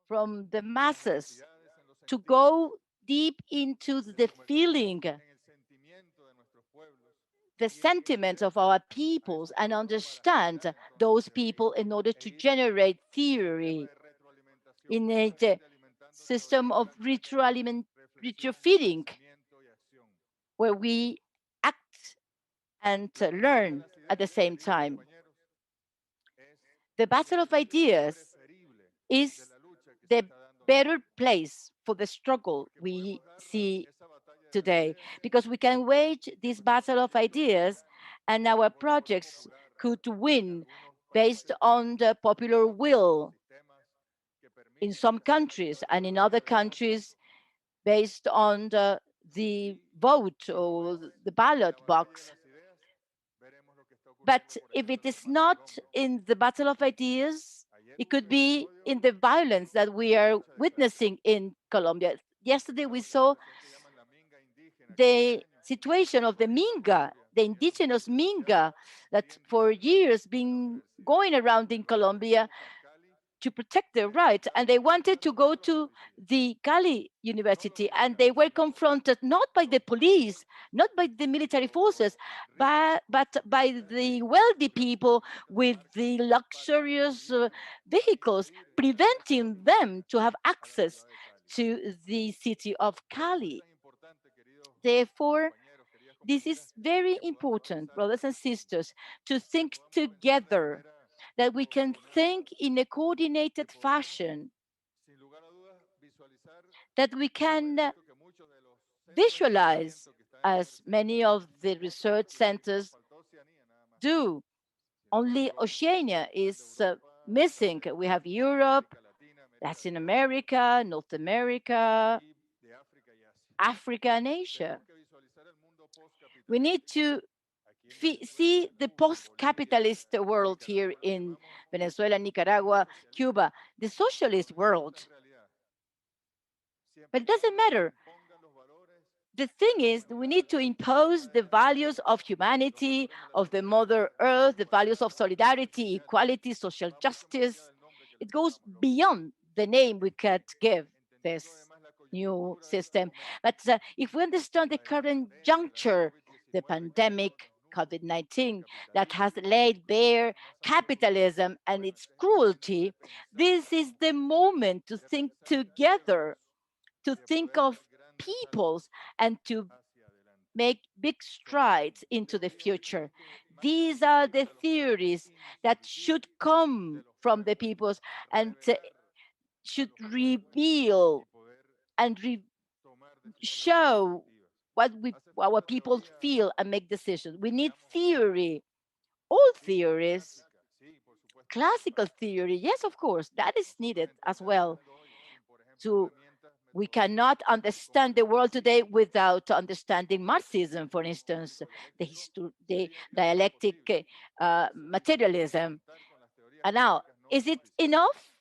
from the masses, to go deep into the feeling, the sentiments of our peoples, and understand those people in order to generate theory in a system of retrofitting, where we act and learn at the same time. The battle of ideas is the better place for the struggle we see today, because we can wage this battle of ideas and our projects could win based on the popular will in some countries, and in other countries based on the vote or the ballot box. But if it is not in the battle of ideas, it could be in the violence that we are witnessing in Colombia. Yesterday, we saw the situation of the Minga, the indigenous Minga, that for years been going around in Colombia to protect their rights. And they wanted to go to the Cali University, and they were confronted not by the police, not by the military forces, but by the wealthy people with the luxurious vehicles, preventing them to have access to the city of Cali. Therefore, this is very important, brothers and sisters, to think together, that we can think in a coordinated fashion, that we can visualize, as many of the research centers do. Only Oceania is missing. We have Europe, Latin America, North America, Africa, and Asia. We need to see the post-capitalist world here in Venezuela, Nicaragua, Cuba, the socialist world. But it doesn't matter. The thing is, we need to impose the values of humanity, of the Mother Earth, the values of solidarity, equality, social justice. It goes beyond the name we could give this new system. But if we understand the current juncture, the pandemic, COVID-19, that has laid bare capitalism and its cruelty, this is the moment to think together, to think of peoples, and to make big strides into the future. These are the theories that should come from the peoples and should reveal and show what our people feel and make decisions. We need theory, all theories, classical theory. Yes, of course, that is needed as well. To We cannot understand the world today without understanding Marxism, for instance, the dialectic materialism. And now, is it enough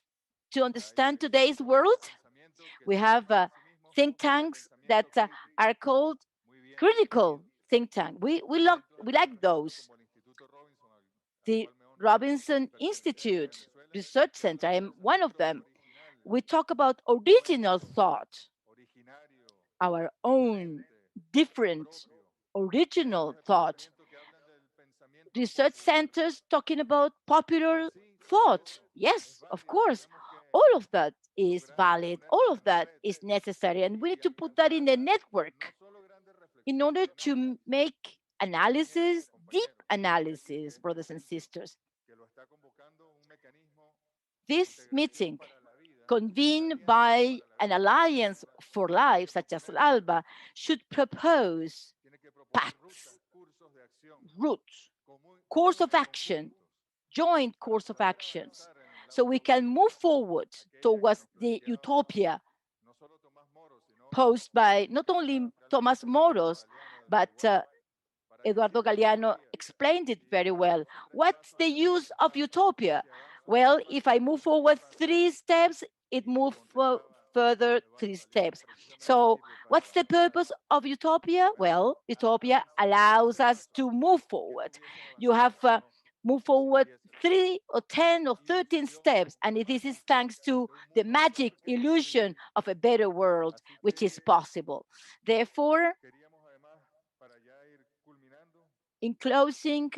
to understand today's world? We have think tanks that are called critical think tank. We like those. The Robinson Institute Research Center, I am one of them. We talk about original thought, our own different original thought. Research centers talking about popular thought. Yes, of course. All of that is valid. All of that is necessary. And we need to put that in a network in order to make analysis, deep analysis, brothers and sisters. This meeting, convened by an alliance for life, such as ALBA, should propose paths, routes, course of action, joint course of actions, so we can move forward towards the utopia posed by not only Thomas Moros, but Eduardo Galeano explained it very well. What's the use of utopia? Well, if I move forward 3 steps, it moves further 3 steps. So what's the purpose of utopia? Well, utopia allows us to move forward. You have moved forward 3 or 10 or 13 steps, and this is thanks to the magic illusion of a better world, which is possible. Therefore, in closing,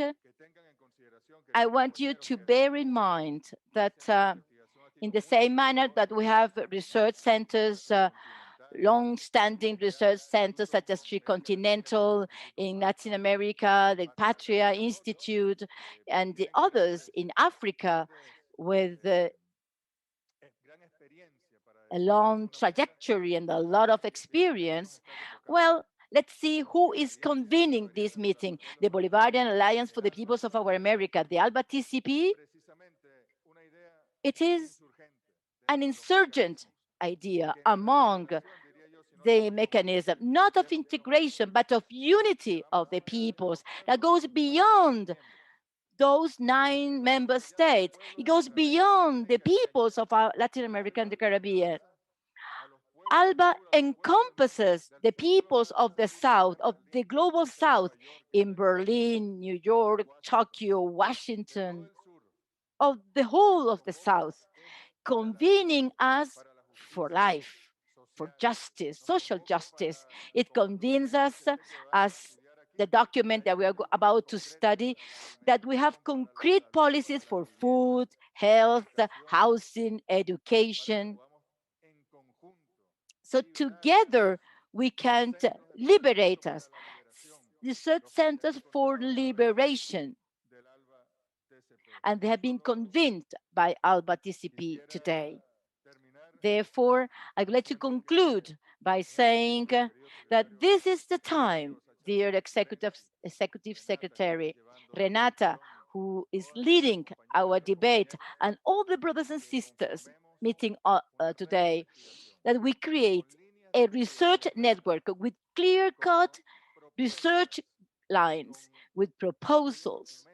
I want you to bear in mind that in the same manner that we have research centers, long-standing research centers such as Tricontinental in Latin America, the Patria Institute, and the others in Africa with a long trajectory and a lot of experience. Well, let's see who is convening this meeting. The Bolivarian Alliance for the Peoples of Our America, the ALBA-TCP. It is an insurgent idea among the mechanism, not of integration, but of unity of the peoples that goes beyond those 9 member states. It goes beyond the peoples of our Latin America and the Caribbean. ALBA encompasses the peoples of the South, of the global South, in Berlin, New York, Tokyo, Washington, of the whole of the South, convening us for life, for justice, social justice. It convenes us as the document that we are about to study, that we have concrete policies for food, health, housing, education. So together we can liberate us. Research centers for liberation, and they have been convened by ALBA-TCP today. Therefore, I'd like to conclude by saying that this is the time, dear Executive Secretary Renata, who is leading our debate, and all the brothers and sisters meeting today, that we create a research network with clear-cut research lines, with proposals,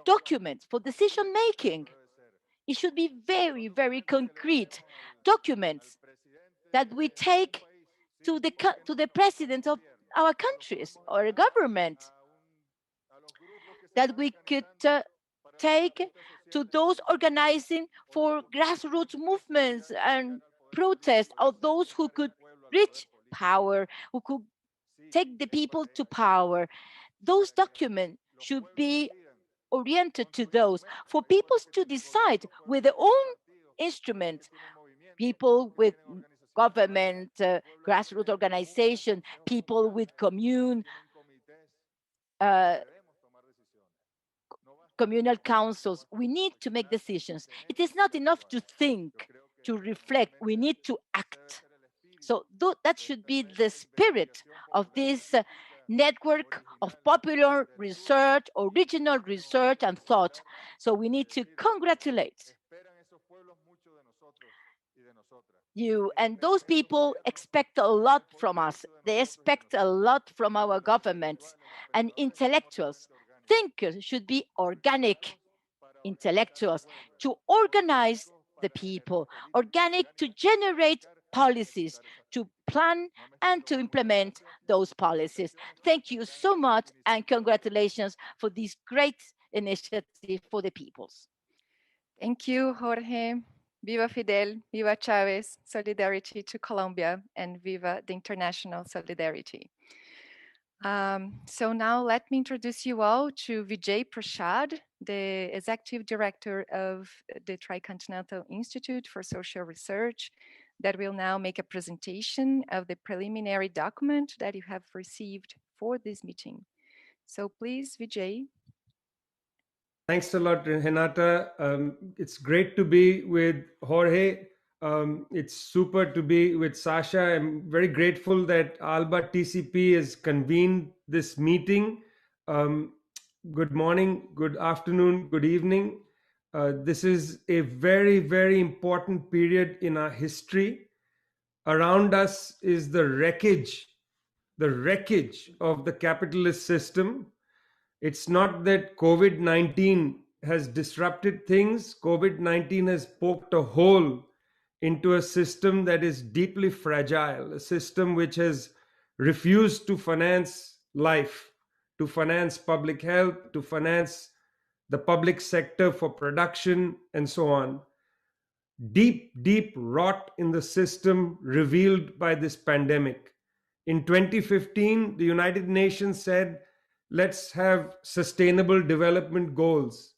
documents for decision making. It should be very, very concrete documents that we take to the president of our countries or a government, that we could take to those organizing for grassroots movements and protests, or those who could reach power, who could take the people to power. Those documents should be oriented to those for people to decide with their own instruments, people with government, grassroots organization, people with uh, communal councils. We need to make decisions. It is not enough to think, to reflect. We need to act. So that should be the spirit of this network of popular research, original research and thought. So we need to congratulate you. And those people expect a lot from us. They expect a lot from our governments and intellectuals. Thinkers should be organic intellectuals to organize the people, organic to generate policies, to plan and to implement those policies. Thank you so much, and congratulations for this great initiative for the peoples. Thank you, Jorge. Viva Fidel, Viva Chavez, solidarity to Colombia, and Viva the international solidarity. So now let me introduce you all to Vijay Prashad, the Executive Director of the Tricontinental Institute for Social Research, that will now make a presentation of the preliminary document that you have received for this meeting. So please, Vijay. Thanks a lot, Renata. It's great to be with Jorge. It's super to be with Sasha. I'm very grateful that ALBA TCP has convened this meeting. Good morning, good afternoon, good evening. This is a very, very important period in our history. Around us is the wreckage of the capitalist system. It's not that COVID 19 has disrupted things. COVID 19 has poked a hole into a system that is deeply fragile, a system which has refused to finance life, to finance public health, to finance the public sector for production, and so on. Deep rot in the system revealed by this pandemic. In 2015, the United Nations said, let's have sustainable development goals.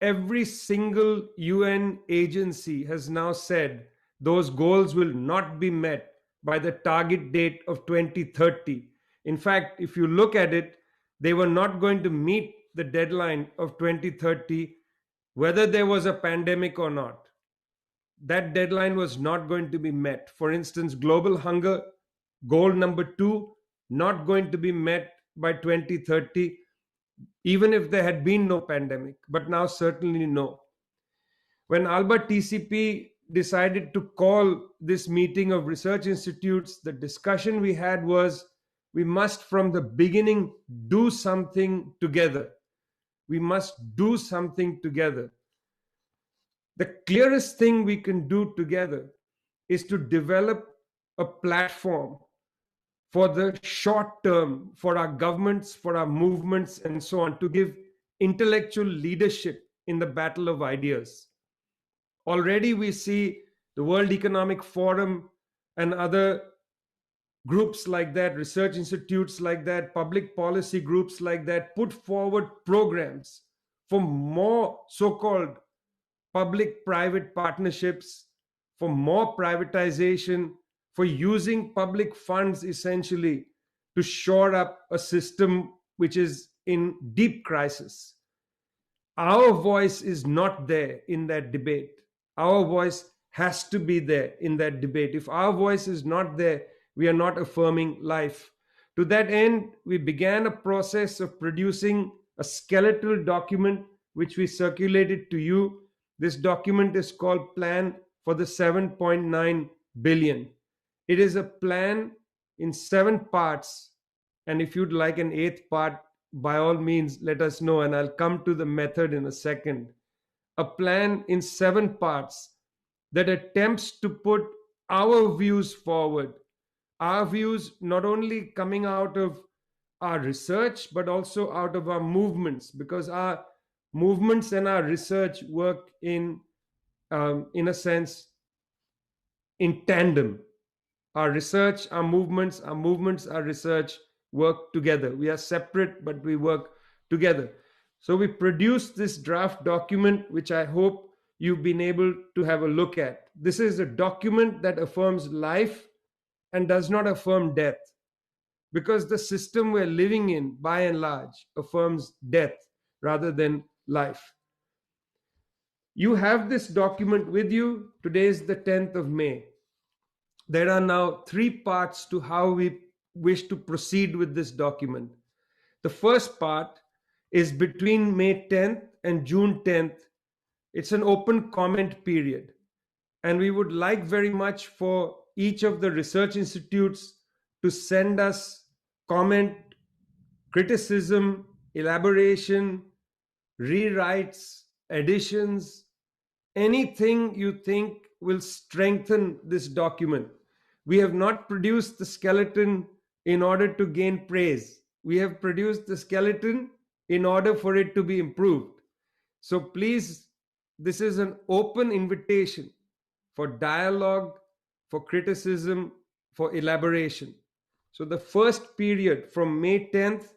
Every single UN agency has now said those goals will not be met by the target date of 2030. In fact, if you look at it, they were not going to meet the deadline of 2030, whether there was a pandemic or not. That deadline was not going to be met. For instance, global hunger, goal number 2, not going to be met by 2030, even if there had been no pandemic, but now certainly no. When ALBA-TCP decided to call this meeting of research institutes, the discussion we had was we must from the beginning do something together. We must do something together. The clearest thing we can do together is to develop a platform for the short term, for our governments, for our movements, and so on, to give intellectual leadership in the battle of ideas. Already we see the World Economic Forum and other groups like that, research institutes like that, public policy groups like that, put forward programs for more so-called public-private partnerships, for more privatization, for using public funds essentially to shore up a system which is in deep crisis. Our voice is not there in that debate. Our voice has to be there in that debate. If our voice is not there, we are not affirming life. To that end, we began a process of producing a skeletal document which we circulated to you. This document is called Plan for the 7.9 billion. It is a plan in 7 parts, and if you'd like an 8th part, by all means, let us know, and I'll come to the method in a second. A plan in 7 parts that attempts to put our views forward. Our views not only coming out of our research, but also out of our movements, because our movements and our research work in a sense, in tandem. Our research, our movements, our research work together. We are separate, but we work together. So we produced this draft document, which I hope you've been able to have a look at. This is a document that affirms life and does not affirm death, because the system we're living in, by and large, affirms death rather than life. You have this document with you. Today is the 10th of May. There are now 3 parts to how we wish to proceed with this document. The first part is between May 10th and June 10th. It's an open comment period. And we would like very much for each of the research institutes to send us comment, criticism, elaboration, rewrites, additions, anything you think will strengthen this document. We have not produced the skeleton in order to gain praise. We have produced the skeleton in order for it to be improved. So please, this is an open invitation for dialogue, for criticism, for elaboration. So the first period from May 10th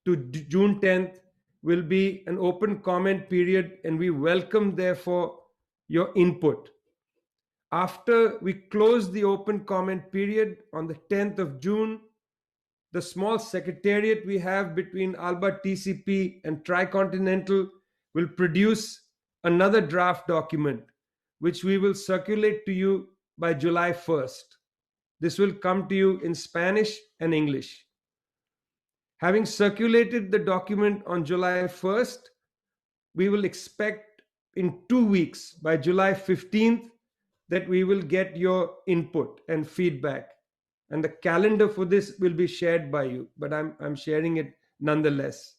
to June 10th will be an open comment period, and we welcome, therefore, your input. After we close the open comment period on the 10th of June, the small secretariat we have between ALBA-TCP and Tricontinental will produce another draft document, which we will circulate to you by July 1st. This will come to you in Spanish and English. Having circulated the document on July 1st, we will expect in 2 weeks, by July 15th, that we will get your input and feedback. And the calendar for this will be shared by you, but I'm sharing it nonetheless.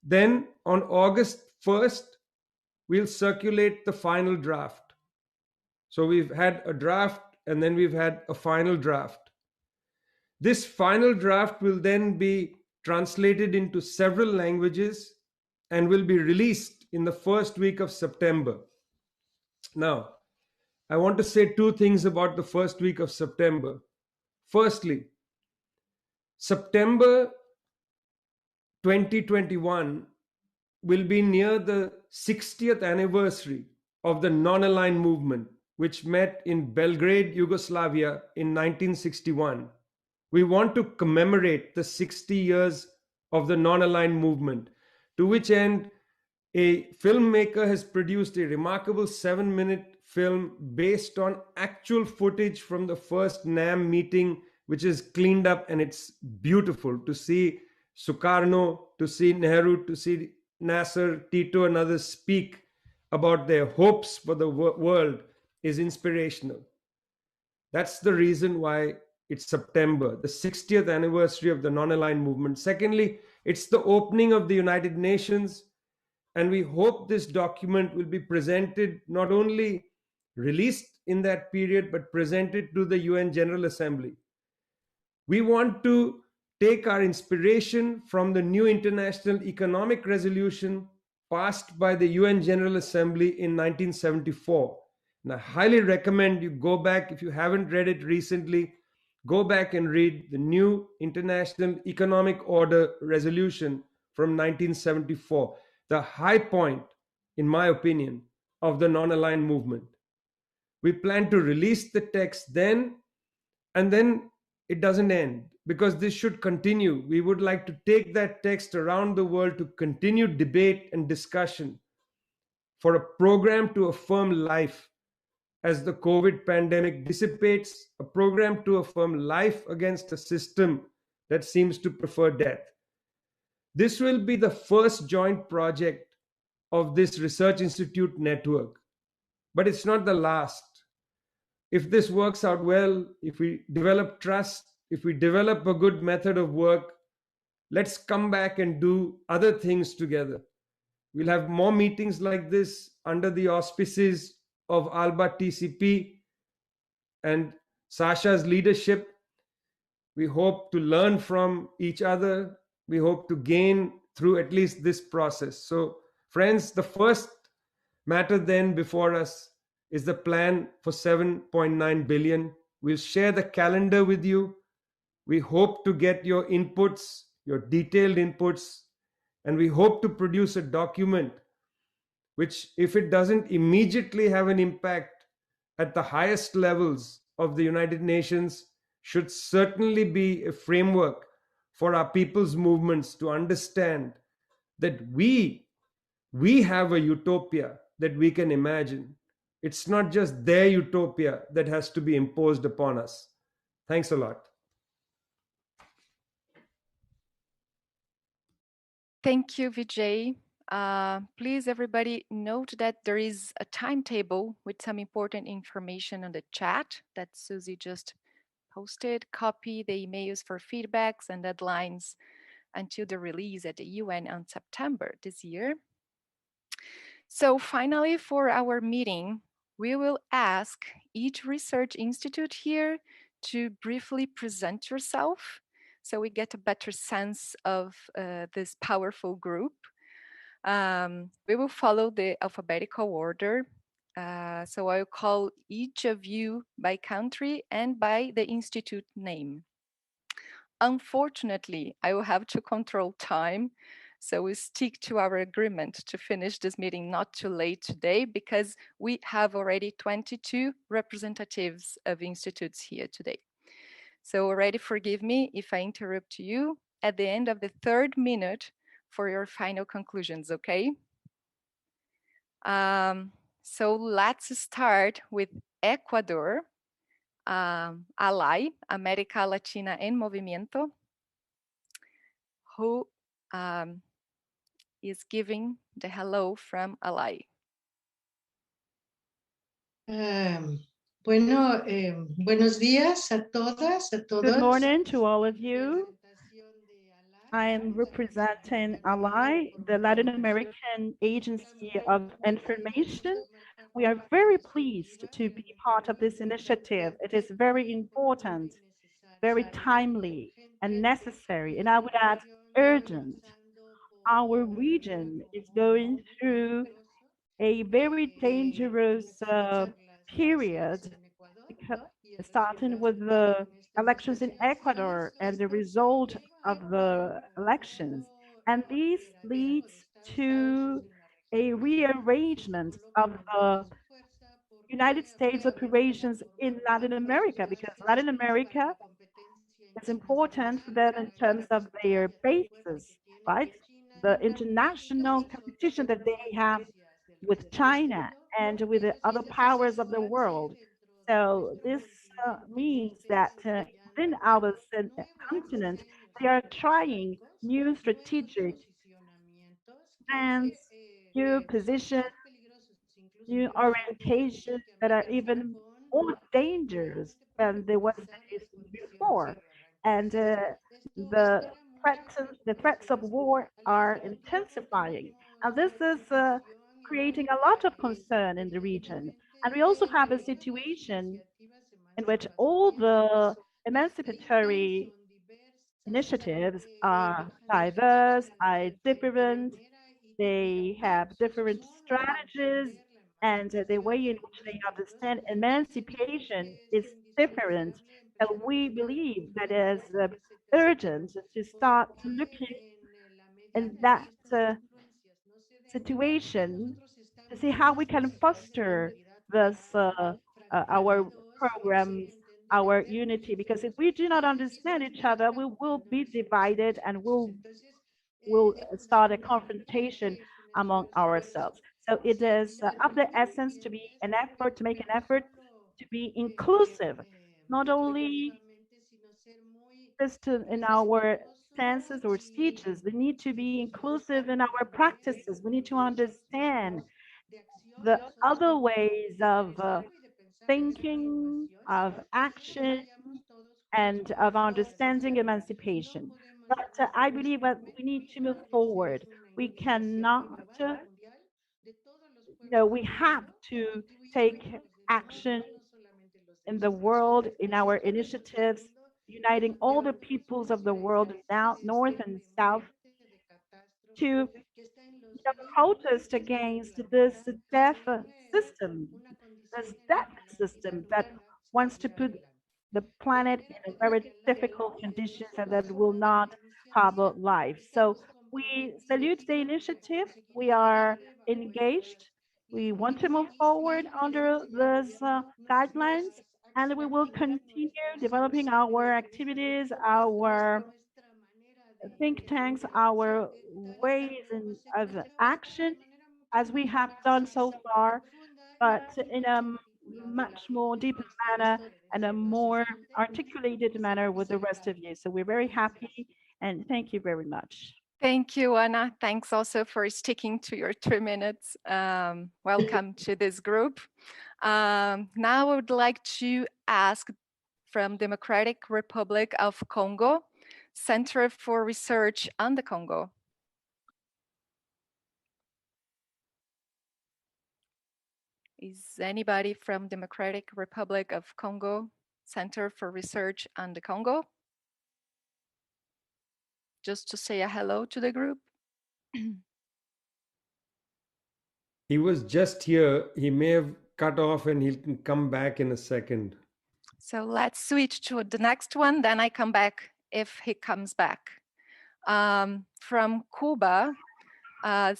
Then on August 1st, we'll circulate the final draft. So we've had a draft, and then we've had a final draft. This final draft will then be translated into several languages, and will be released in the first week of September. Now, I want to say two things about the first week of September. Firstly, September 2021 will be near the 60th anniversary of the non-aligned movement, which met in Belgrade, Yugoslavia in 1961. We want to commemorate the 60 years of the non-aligned movement, to which end a filmmaker has produced a remarkable 7-minute film based on actual footage from the first NAM meeting, which is cleaned up, and it's beautiful to see Sukarno, to see Nehru, to see Nasser, Tito, and others speak about their hopes for the world is inspirational. That's the reason why it's September, the 60th anniversary of the non-aligned movement. Secondly, it's the opening of the United Nations, and we hope this document will be presented, not only released in that period, but presented to the UN General Assembly. We want to take our inspiration from the new international economic resolution passed by the UN General Assembly in 1974. And I highly recommend you go back, if you haven't read it recently, go back and read the new International Economic Order resolution from 1974, the high point, in my opinion, of the non-aligned movement. We plan to release the text then, and then it doesn't end, because this should continue. We would like to take that text around the world to continue debate and discussion for a program to affirm life as the COVID pandemic dissipates, a program to affirm life against a system that seems to prefer death. This will be the first joint project of this Research Institute network, but it's not the last. If this works out well, if we develop trust, if we develop a good method of work, let's come back and do other things together. We'll have more meetings like this under the auspices of ALBA-TCP and Sasha's leadership. We hope to learn from each other. We hope to gain through at least this process. So, friends, the first matter then before us is the plan for 7.9 billion. We'll share the calendar with you. We hope to get your inputs, your detailed inputs, and we hope to produce a document which, if it doesn't immediately have an impact at the highest levels of the United Nations, should certainly be a framework for our people's movements to understand that we have a utopia that we can imagine. It's not just their utopia that has to be imposed upon us. Thanks a lot. Thank you, Vijay. Please, everybody, note that there is a timetable with some important information on the chat that Susie just posted. Copy the emails for feedbacks and deadlines until the release at the UN on September this year. So finally, for our meeting, we will ask each research institute here to briefly present yourself so we get a better sense of this powerful group. We will follow the alphabetical order. So I'll call each of you by country and by the institute name. Unfortunately, I will have to control time, so we stick to our agreement to finish this meeting not too late today, because we have already 22 representatives of institutes here today. So already forgive me if I interrupt you at the end of the 3rd minute for your final conclusions, okay? So let's start with Ecuador, ALAI, América Latina en Movimiento, who is giving the hello from ALAI. Buenos días a todas, a todos. Good morning to all of you. I am representing ALAI, the Latin American Agency of Information. We are very pleased to be part of this initiative. It is very important, very timely and necessary, and I would add urgent. our region is going through a very dangerous period, because starting with the elections in Ecuador and the result of the elections. And this leads to a rearrangement of the United States operations in Latin America, because Latin America is important for them in terms of their bases, right? The international competition that they have with China and with the other powers of the world. So this means that within our continent, they are trying new strategic plans, new positions, new orientations that are even more dangerous than they was before. And the threats of war are intensifying. And this is creating a lot of concern in the region. And we also have a situation in which all the emancipatory initiatives are diverse, are different, they have different strategies, and the way in which they understand emancipation is different. And we believe that it is urgent to start looking in that situation to see how we can foster this our programs, our unity. Because if we do not understand each other, we will be divided and will start a confrontation among ourselves. So it is of the essence to be an effort, to make an effort to be inclusive, not only just in our stances or speeches. We need to be inclusive in our practices. We need to understand the other ways of thinking, of action, and of understanding emancipation. But I believe that we need to move forward. We cannot, we have to take action in the world, in our initiatives, uniting all the peoples of the world, now north and south, to protest against this deaf system, this deaf system that wants to put the planet in a very difficult conditions and that will not harbor life. So we salute the initiative. We are engaged. We want to move forward under these guidelines, and we will continue developing our activities, our think tanks, our ways of action as we have done so far, but in a much more deeper manner and a more articulated manner with the rest of you. So we're very happy and thank you very much. Thank you, Anna. Thanks also for sticking to your 3 minutes. Welcome to this group. Now I would like to ask from Democratic Republic of Congo, Center for Research on the Congo. Is anybody from Democratic Republic of Congo, Center for Research on the Congo? Just to say a hello to the group. He was just here. He may have cut off and he'll come back in a second. So let's switch to the next one, then I come back if he comes back. From Cuba,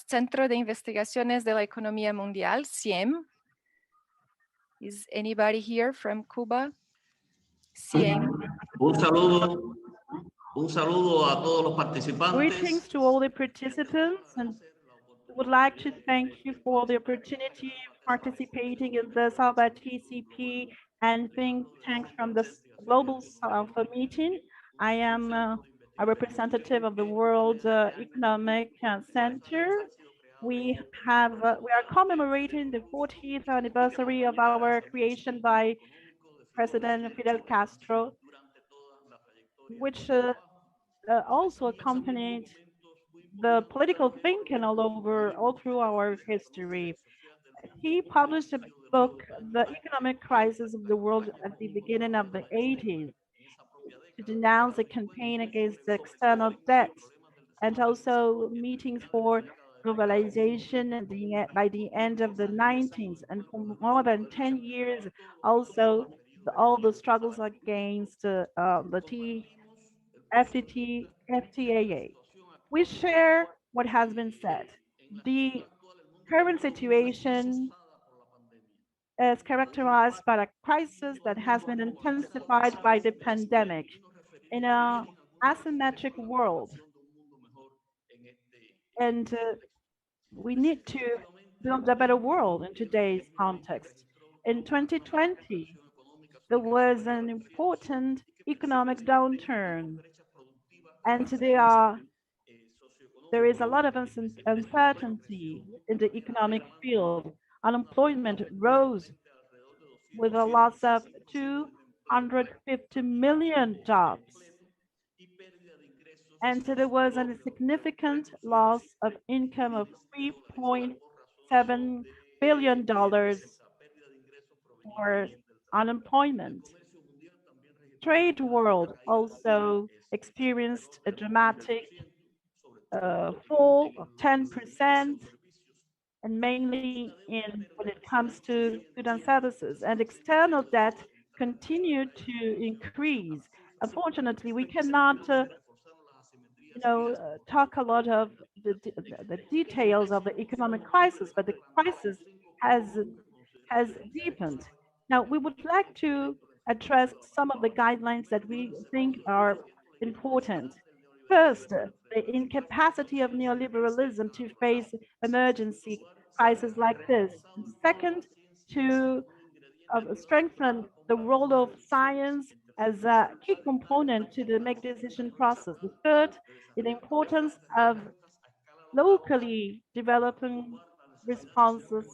Centro de Investigaciones de la Economía Mundial, CIEM. Is anybody here from Cuba? CIEM. Un saludo a todos los participantes. Greetings to all the participants, and would like to thank you for the opportunity of participating in this ALBA-TCP and think tanks from the Global South meeting. I am a representative of the World Economic Center. We are commemorating the 40th anniversary of our creation by President Fidel Castro, which also accompanied the political thinking all through our history. He published a book, The Economic Crisis of the World at the beginning of the 80s, to denounce a campaign against the external debt and also meetings for globalization and by the end of the 19th, and for more than 10 years, also all the struggles against the FTAA. We share what has been said. The current situation is characterized by a crisis that has been intensified by the pandemic in a asymmetric world. And we need to build a better world in today's context. In 2020, there was an important economic downturn, and there is a lot of uncertainty in the economic field. Unemployment rose with a loss of 250 million jobs. And there was a significant loss of income of $3.7 billion for unemployment. Trade world also experienced a dramatic fall of 10%, and mainly in when it comes to goods and services. And external debt continued to increase. Unfortunately, we cannot talk a lot of the details of the economic crisis, but the crisis has deepened. Now, we would like to address some of the guidelines that we think are important. First, the incapacity of neoliberalism to face emergency crises like this. Second, to strengthen the role of science as a key component to the make decision process. The third, the importance of locally developing responses.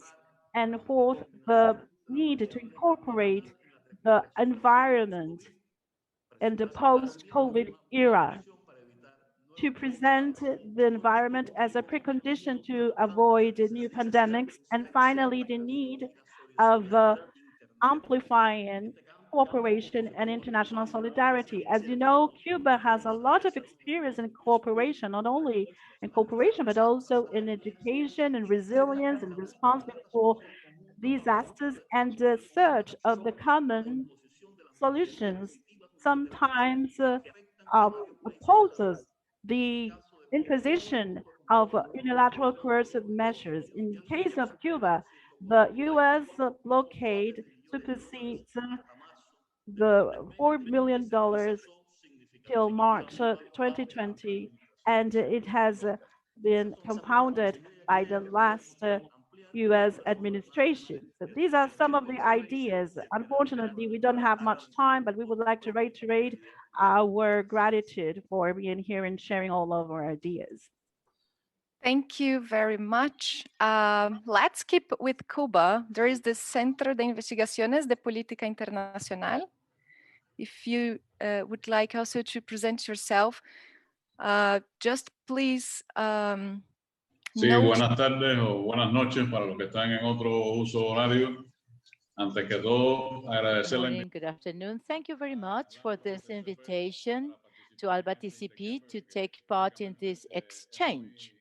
And fourth, the need to incorporate the environment in the post-COVID era, to present the environment as a precondition to avoid new pandemics. And finally, the need of amplifying cooperation and international solidarity. As you know, Cuba has a lot of experience in cooperation, not only in cooperation, but also in education and resilience and response before disasters and the search of the common solutions sometimes opposes the imposition of unilateral coercive measures. In case of Cuba, the U.S. blockade supersedes the $4 million till March 2020, and it has been compounded by the last US administration. So these are some of the ideas. Unfortunately, we don't have much time, but we would like to reiterate our gratitude for being here and sharing all of our ideas. Thank you very much. Let's keep with Cuba. There is the Centro de Investigaciones de Política Internacional. If you would like also to present yourself, just please Sí, note. buenas tardes o buenas noches para los que están en otro uso horario. Antes que todo, Good agradecer la morning, good afternoon. Thank you very much for this invitation to ALBA-TCP to take part in this exchange,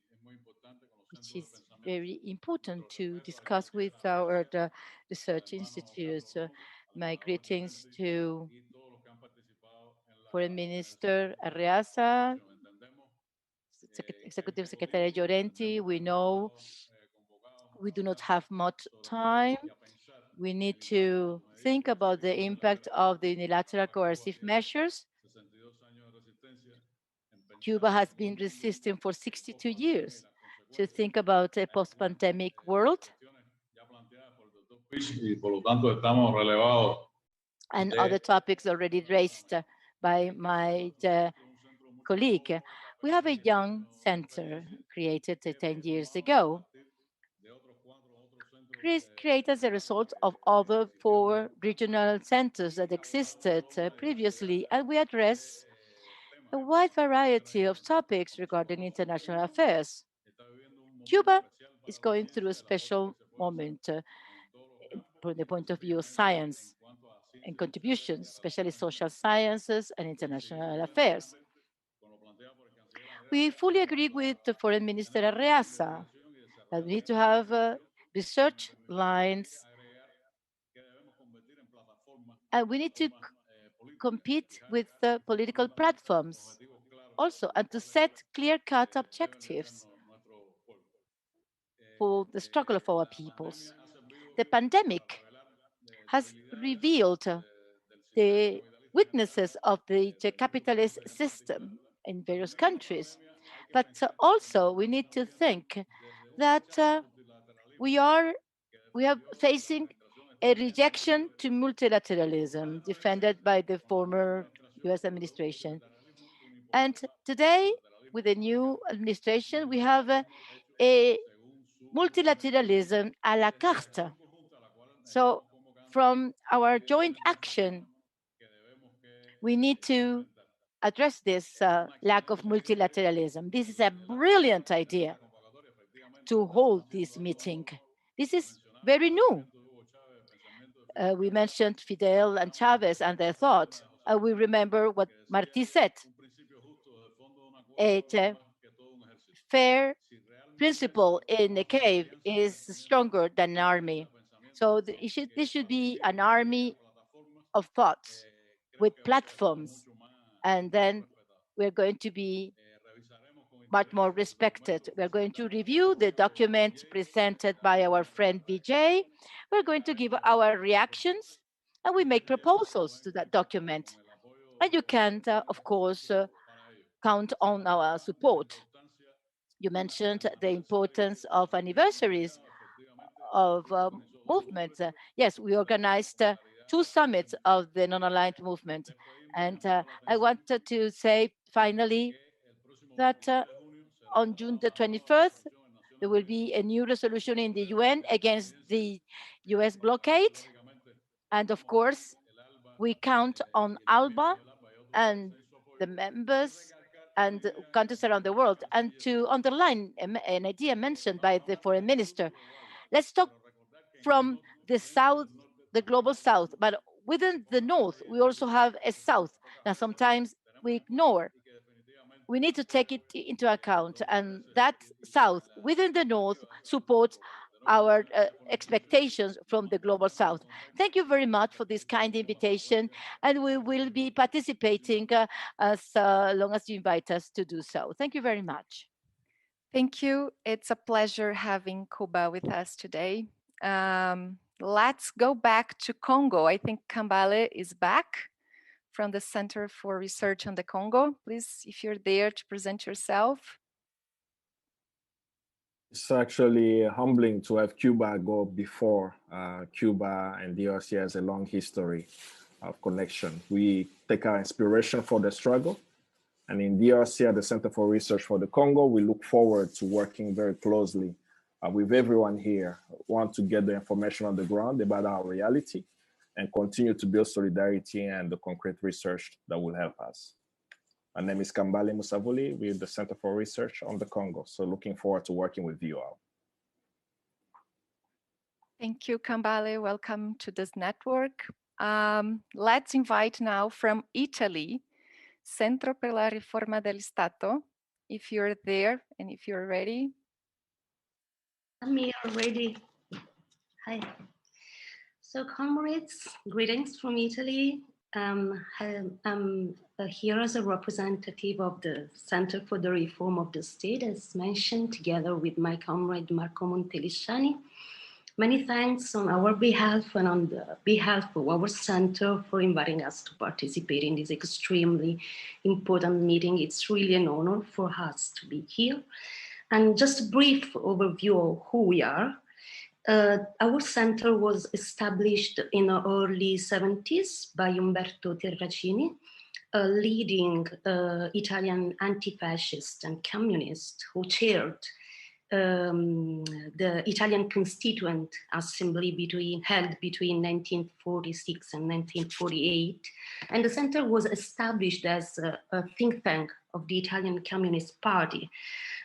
which is very important to discuss with our research institutes. My greetings to Foreign Minister Arreaza, Executive Secretary Llorenti. We know we do not have much time. We need to think about the impact of the unilateral coercive measures. Cuba has been resisting for 62 years. To think about a post-pandemic world, y por lo tanto estamos relevados and other topics already raised by my colleague. We have a young center created 10 years ago, created as a result of other 4 regional centers that existed previously, and we address a wide variety of topics regarding international affairs. Cuba is going through a special moment from the point of view of science and contributions, especially social sciences and international affairs. We fully agree with the Foreign Minister Arreaza that we need to have research lines, and we need to compete with political platforms also, and to set clear-cut objectives for the struggle of our peoples. The pandemic has revealed the weaknesses of the capitalist system in various countries. But also we need to think that we are facing a rejection to multilateralism defended by the former US administration. And today, with the new administration, we have a multilateralism à la carte. So from our joint action, we need to address this lack of multilateralism. This is a brilliant idea to hold this meeting. This is very new. We mentioned Fidel and Chavez and their thought. We remember what Martí said. A fair principle in a cave is stronger than an army. So this should be an army of thoughts with platforms, and then we're going to be much more respected. We're going to review the document presented by our friend Vijay. We're going to give our reactions, and we make proposals to that document. And you can, of course, count on our support. You mentioned the importance of anniversaries of movements. Yes, we organized 2 summits of the non-aligned movement. And I wanted to say finally that on June the 21st, there will be a new resolution in the UN against the US blockade. And of course, we count on ALBA and the members and countries around the world. And to underline an idea mentioned by the foreign minister, let's talk from the south, the global south, but within the north, we also have a south that sometimes we ignore. We need to take it into account, and that south within the north supports our expectations from the global south. Thank you very much for this kind invitation, and we will be participating as long as you invite us to do so. Thank you very much. Thank you. It's a pleasure having Cuba with us today. Let's go back to Congo. I think Kambale is back from the Center for Research on the Congo. Please, if you're there, to present yourself. It's actually humbling to have Cuba go before. Cuba and DRC has a long history of connection. We take our inspiration for the struggle. And in DRC, at the Center for Research for the Congo, we look forward to working very closely with everyone here. We want to get the information on the ground about our reality and continue to build solidarity and the concrete research that will help us. My name is Kambale Musavuli with the Center for Research on the Congo. So looking forward to working with you all. Thank you, Kambale. Welcome to this network. Let's invite now from Italy, Centro per la Riforma del Stato. If you're there and if you're ready. I'm here ready. Hi. So comrades, greetings from Italy. I'm here as a representative of the Center for the Reform of the State, as mentioned, together with my comrade Marco Montelisciani. Many thanks on our behalf and on the behalf of our center for inviting us to participate in this extremely important meeting. It's really an honor for us to be here. And just a brief overview of who we are. Our center was established in the early 70s by Umberto Terracini, a leading Italian anti-fascist and communist who chaired the Italian Constituent Assembly held between 1946 and 1948. And the center was established as a think tank of the Italian Communist Party.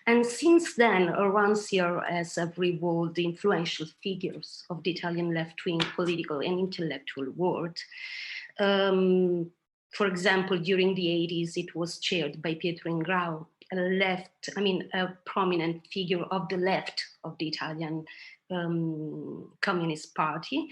And since then, around here has revolved influential figures of the Italian left-wing political and intellectual world. For example, during the 80s, it was chaired by Pietro Ingrao, a prominent figure of the left of the Italian Communist Party.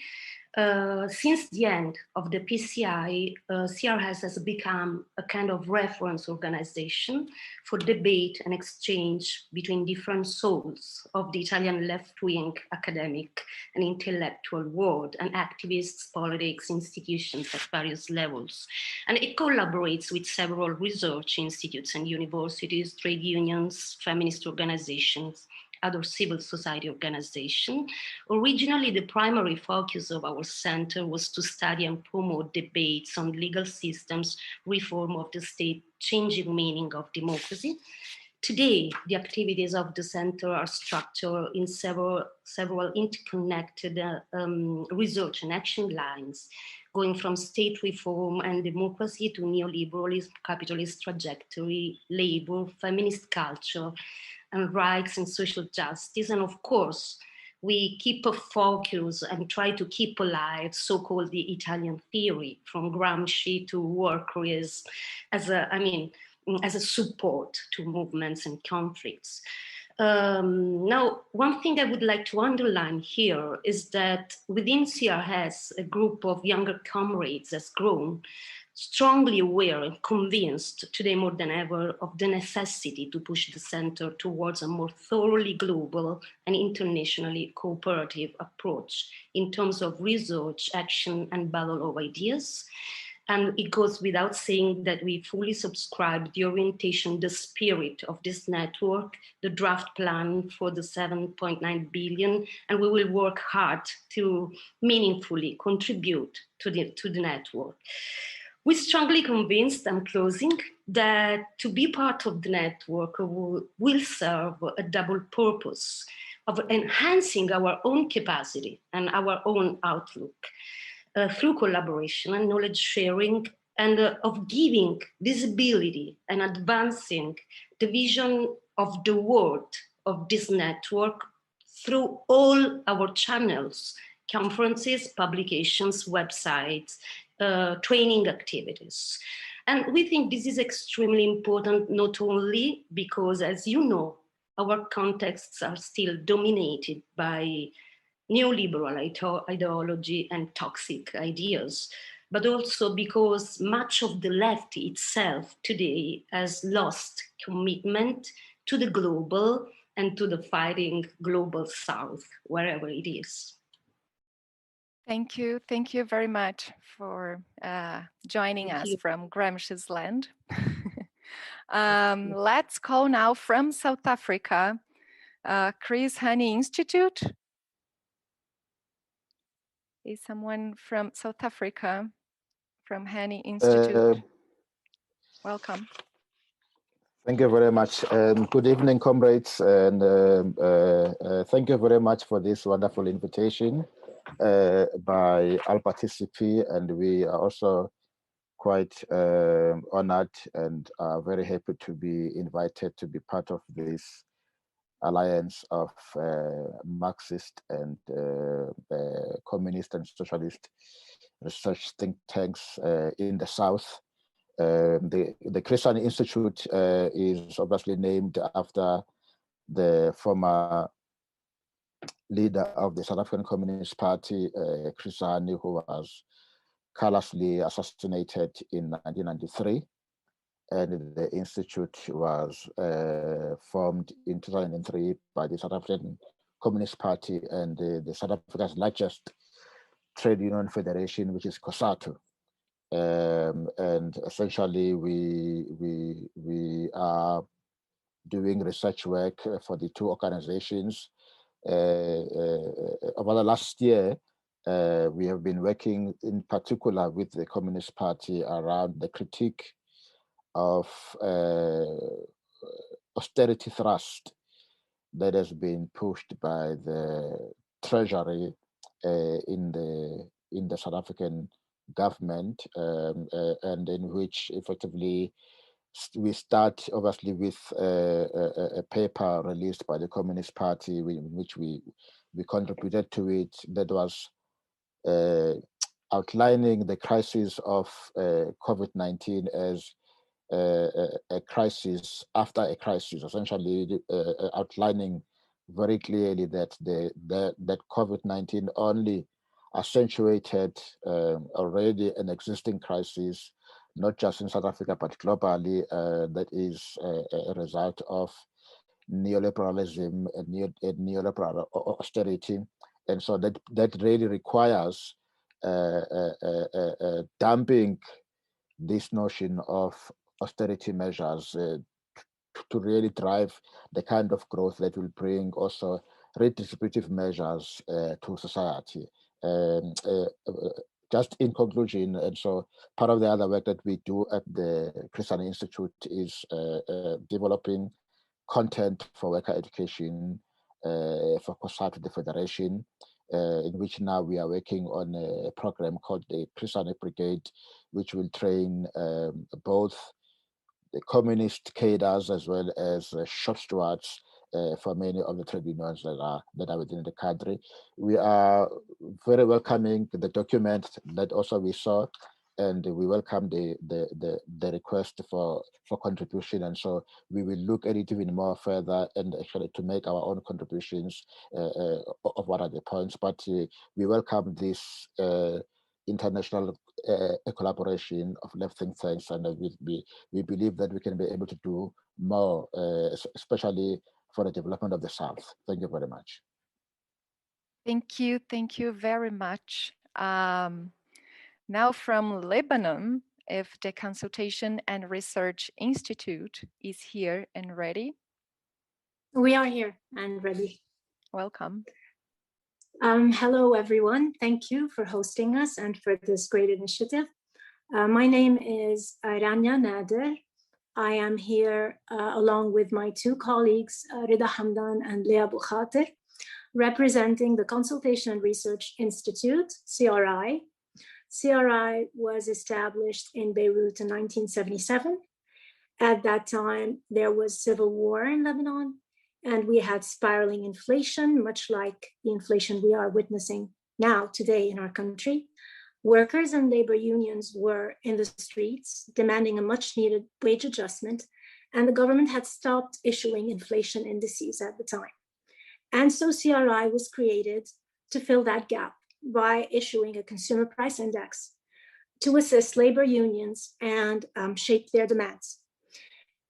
Since the end of the PCI, CRS has become a kind of reference organization for debate and exchange between different souls of the Italian left-wing academic and intellectual world and activists, politics, institutions at various levels. And it collaborates with several research institutes and universities, trade unions, feminist organizations, other civil society organizations. Originally, the primary focus of our center was to study and promote debates on legal systems, reform of the state, changing meaning of democracy. Today, the activities of the center are structured in several interconnected research and action lines, going from state reform and democracy to neoliberalism, capitalist trajectory, labor, feminist culture, and rights and social justice. And of course, we keep a focus and try to keep alive so-called the Italian theory, from Gramsci to workers, as a support to movements and conflicts. Now, one thing I would like to underline here is that within CRS, a group of younger comrades has grown, strongly aware and convinced today more than ever of the necessity to push the center towards a more thoroughly global and internationally cooperative approach in terms of research, action, and battle of ideas. And it goes without saying that we fully subscribe the orientation, the spirit of this network, the draft plan for the 7.9 billion, and we will work hard to meaningfully contribute to the network. We're strongly convinced, I'm closing, that to be part of the network will serve a double purpose of enhancing our own capacity and our own outlook through collaboration and knowledge sharing, and of giving visibility and advancing the vision of the world of this network through all our channels, conferences, publications, websites, training activities. And we think this is extremely important, not only because, as you know, our contexts are still dominated by neoliberal ideology and toxic ideas, but also because much of the left itself today has lost commitment to the global and to the fighting global south, wherever it is. Thank you. Thank you very much for joining us from Gramsci's land. Let's call now from South Africa, Chris Hani Institute. Is someone from South Africa, from Hani Institute? Welcome. Thank you very much. Good evening, comrades, and thank you very much for this wonderful invitation by ALBA-TCP, and we are also quite honored and are very happy to be invited to be part of this alliance of Marxist and communist and socialist research think tanks in the South. The Christian Institute is obviously named after the former leader of the South African Communist Party, Chris Hani, who was callously assassinated in 1993. And the institute was formed in 2003 by the South African Communist Party and the South Africa's largest trade union federation, which is COSATU. And essentially, we are doing research work for the two organizations. Over the last year, we have been working in particular with the Communist Party around the critique of austerity thrust that has been pushed by the treasury in the South African government, and in which effectively we start obviously with a paper released by the Communist Party, in which we contributed to it, that was outlining the crisis of COVID-19 as a crisis after a crisis, essentially outlining very clearly that that COVID-19 only accentuated already an existing crisis, not just in South Africa, but globally, that is a result of neoliberalism and neoliberal austerity. And so that really requires dumping this notion of austerity measures to really drive the kind of growth that will bring also redistributive measures to society. Just in conclusion, and so part of the other work that we do at the Christian Institute is developing content for worker education for COSAT, the Federation, in which now we are working on a program called the Christian Brigade, which will train both the communist cadres as well as shop stewards for many of the trade unions that are within the country. We are very welcoming the document that also we saw, and we welcome the request for contribution. And so we will look at it even more further and actually to make our own contributions of what are the points. But we welcome this international collaboration of left think tanks, and we believe that we can be able to do more, especially for the development of the South. Thank you very much. Thank you very much. Now from Lebanon, if the Consultation and Research Institute is here and ready. We are here and ready. Welcome. Hello, everyone. Thank you for hosting us and for this great initiative. My name is Rania Nader. I am here along with my two colleagues, Rida Hamdan and Leah Bukhater, representing the Consultation and Research Institute, CRI. CRI was established in Beirut in 1977. At that time, there was civil war in Lebanon, and we had spiraling inflation, much like the inflation we are witnessing now today in our country. Workers and labor unions were in the streets demanding a much needed wage adjustment, and the government had stopped issuing inflation indices at the time. And so CRI was created to fill that gap by issuing a consumer price index to assist labor unions and shape their demands.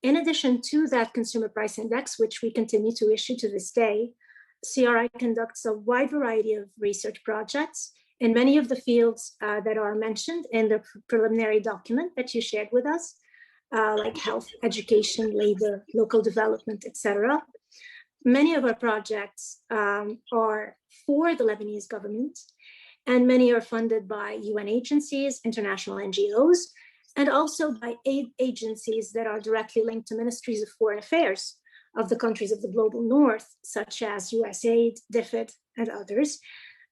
In addition to that consumer price index, which we continue to issue to this day, CRI conducts a wide variety of research projects in many of the fields that are mentioned in the preliminary document that you shared with us, like health, education, labor, local development, etc. Many of our projects are for the Lebanese government, and many are funded by UN agencies, international NGOs, and also by aid agencies that are directly linked to ministries of foreign affairs of the countries of the global north, such as USAID, DFID, and others.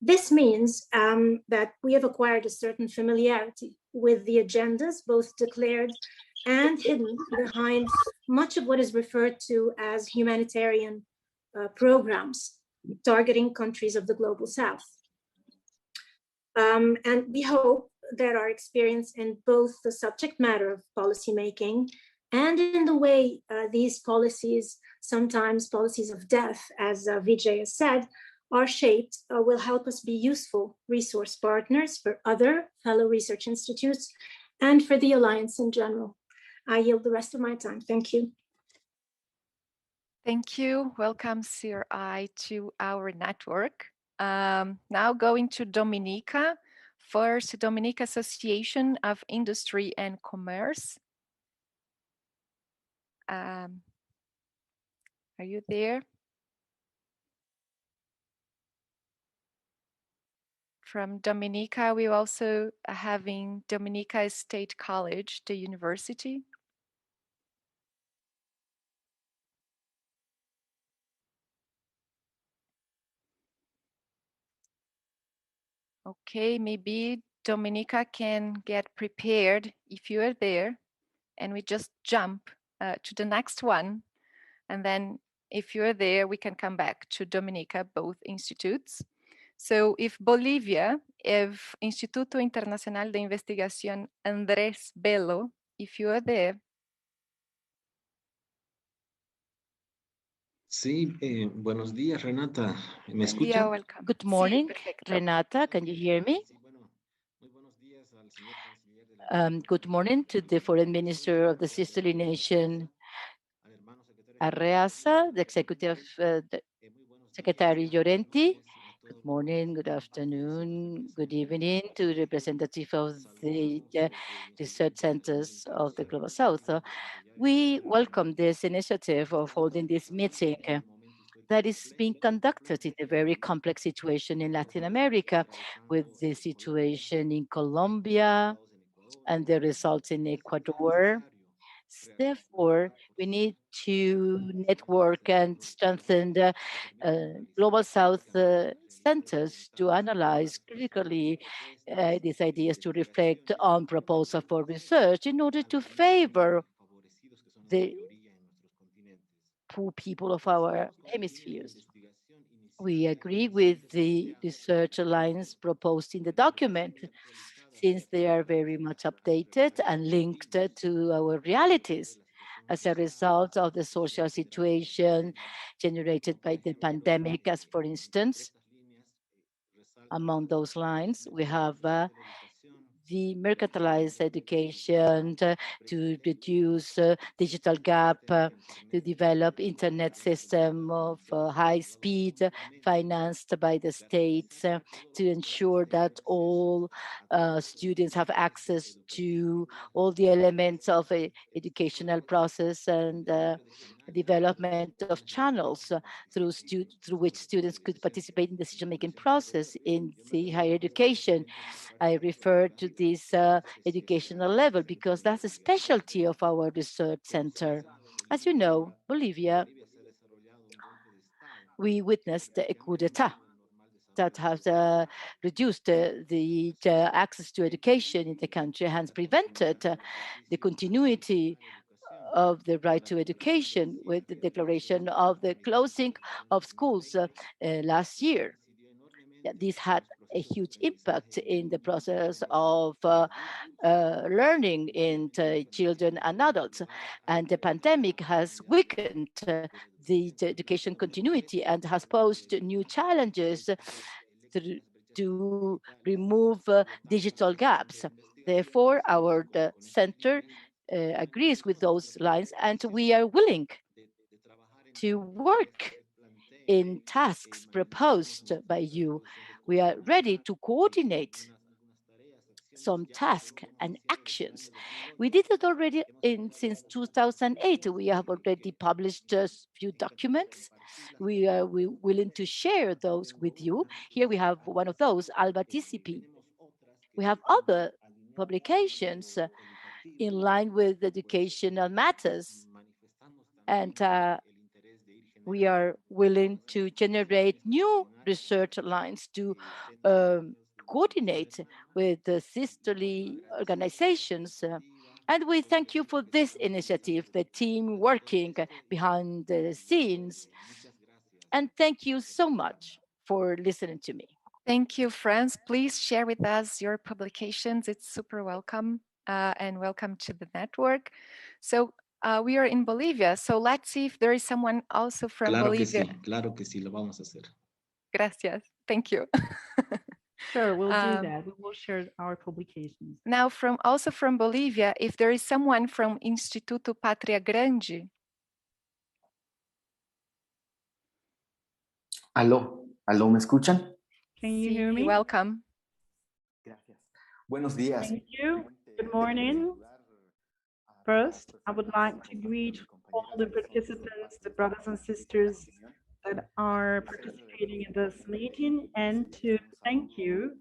This means that we have acquired a certain familiarity with the agendas, both declared and hidden behind much of what is referred to as humanitarian programs targeting countries of the global south. And we hope that our experience in both the subject matter of policymaking and in the way these policies, sometimes policies of death, as Vijay has said, are shaped will help us be useful resource partners for other fellow research institutes and for the Alliance in general. I yield the rest of my time. Thank you. Thank you. Welcome, CRI, to our network. Now going to Dominica. First, Dominica Association of Industry and Commerce. Are you there? From Dominica, we also are having Dominica State College, the university. Okay, maybe Dominica can get prepared if you are there, and we just jump to the next one. And then if you're there, we can come back to Dominica, both institutes. So if Bolivia, if Instituto Internacional de Investigación Andrés Bello, if you are there, Sí, buenos días, Renata. ¿Me Buen día, escuchan? welcome. Good Sí, morning, perfecto. Renata. Can you hear me? Good morning to the Foreign Minister of the Sisterly Nation, Arreaza, the Executive Secretary Llorenti. Good morning, good afternoon, good evening to representative of the research centers of the Global South. We welcome this initiative of holding this meeting that is being conducted in a very complex situation in Latin America, with the situation in Colombia and the results in Ecuador. Therefore, we need to network and strengthen the Global South centers to analyze critically these ideas, to reflect on proposals for research in order to favor the poor people of our hemispheres. We agree with the research lines proposed in the document, since they are very much updated and linked to our realities as a result of the social situation generated by the pandemic. As for instance, among those lines, we have the mercantilized education to reduce digital gap, to develop internet system of high speed financed by the states, to ensure that all students have access to all the elements of a educational process, and development of channels through which students could participate in decision-making process in the higher education. I refer to this educational level because that's a specialty of our research center. As you know, Bolivia, we witnessed a coup d'etat that has reduced the access to education in the country, hence prevented the continuity of the right to education with the declaration of the closing of schools last year. This had a huge impact in the process of learning in children and adults. And the pandemic has weakened the education continuity and has posed new challenges to remove digital gaps. Therefore, our center agrees with those lines, and we are willing to work in tasks proposed by you. We are ready to coordinate some tasks and actions. We did it already since 2008. We have already published a few documents. We are willing to share those with you. Here we have one of those, ALBA-TCP. We have other publications in line with educational matters, and we are willing to generate new research lines to coordinate with the sisterly organizations. And we thank you for this initiative, the team working behind the scenes. And thank you so much for listening to me. Thank you, Franz. Please share with us your publications. It's super welcome, and welcome to the network. So we are in Bolivia, so let's see if there is someone also from Bolivia. Claro que sí, lo vamos a hacer. Gracias. Thank you. Sure, we'll do that. We will share our publications. Now, also from Bolivia, if there is someone from Instituto Patria Grande. Aló, aló, ¿me escuchan? Can you hear me? Welcome. Gracias. Buenos días. Thank you. Good morning. First, I would like to greet all the participants, the brothers and sisters that are participating in this meeting, and to thank you.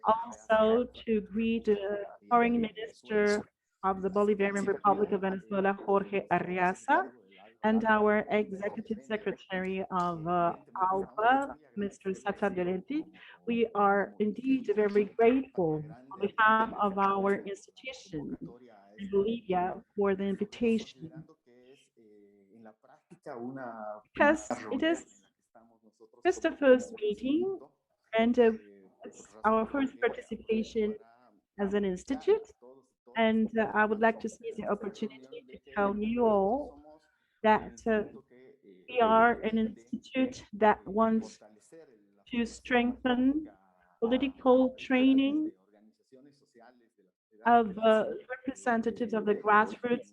Also to greet the Foreign Minister of the Bolivarian Republic of Venezuela, Jorge Arriaza, and our Executive Secretary of ALBA, Mr. Llorenti. We are indeed very grateful on behalf of our institution in Bolivia for the invitation, because it is just the first meeting, and it's our first participation as an institute. And I would like to seize the opportunity to tell you all that We are an institute that wants to strengthen political training of representatives of the grassroots,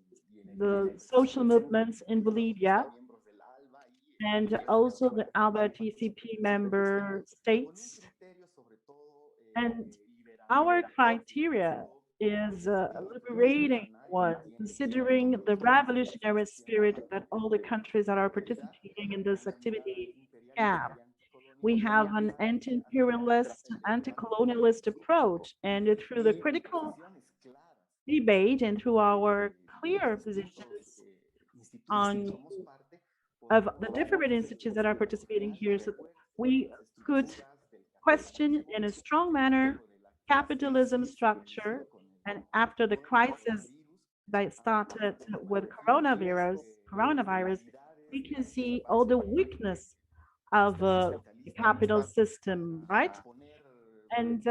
the social movements in Bolivia, and also the ALBA-TCP member states. And our criteria is a liberating one, considering the revolutionary spirit that all the countries that are participating in this activity have. We have an anti-imperialist, anti-colonialist approach, and through the critical debate and through our clear positions on of the different institutes that are participating here, so we could question in a strong manner capitalism structure. And after the crisis that started with coronavirus, we can see all the weakness of the capital system, right? And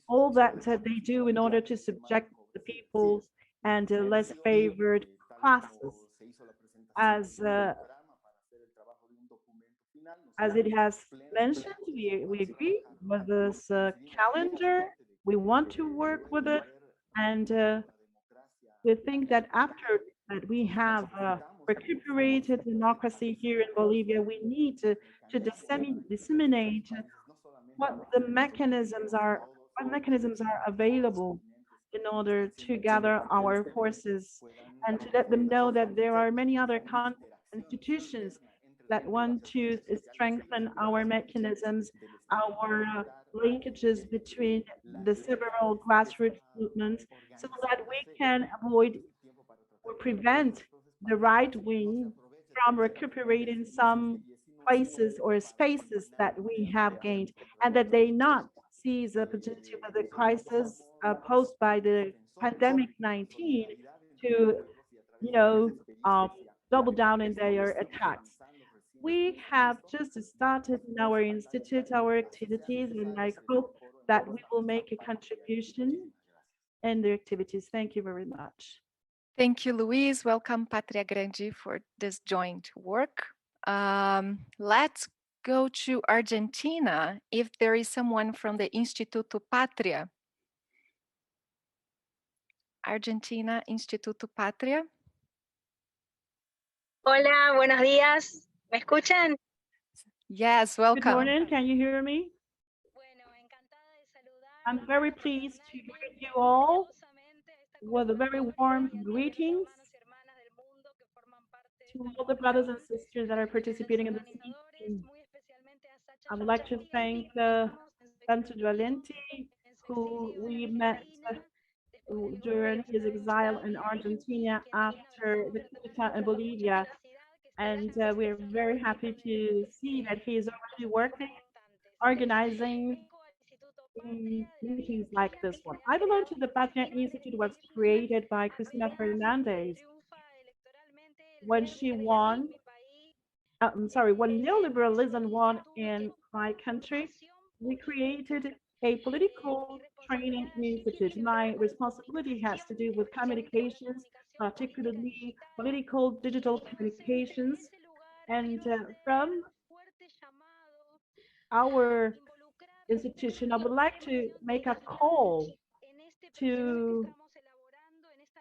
all that they do in order to subject the people and the less favored classes, as it has mentioned, we agree with this calendar. We want to work with it, and we think that after that we have recuperated democracy here in Bolivia, we need to disseminate what mechanisms are available in order to gather our forces and to let them know that there are many other institutions that want to strengthen our mechanisms, our linkages between the several grassroots movements, so that we can avoid or prevent the right wing from recuperating some places or spaces that we have gained, and that they not seize the opportunity of the crisis posed by the pandemic 19 to, double down in their attacks. We have just started in our institute our activities, and I hope that we will make a contribution in the activities. Thank you very much. Thank you, Luis. Welcome, Patria Grande, for this joint work. Let's go to Argentina, if there is someone from the Instituto Patria. Argentina, Instituto Patria. Hola, buenos días. ¿Me escuchan? Yes, welcome. Good morning. Can you hear me? I'm very pleased to greet you all with a very warm greetings to all the brothers and sisters that are participating in this meeting. I would like to thank Santo Valenti, who we met during his exile in Argentina after the coup d'etat in Bolivia. And we're very happy to see that he is already working, organizing meetings like this one. I belong to the Patria Institute, was created by Cristina Fernandez when she won, when neoliberalism won in my country. We created a political training institute. My responsibility has to do with communications, particularly political digital communications. And from our institution, I would like to make a call to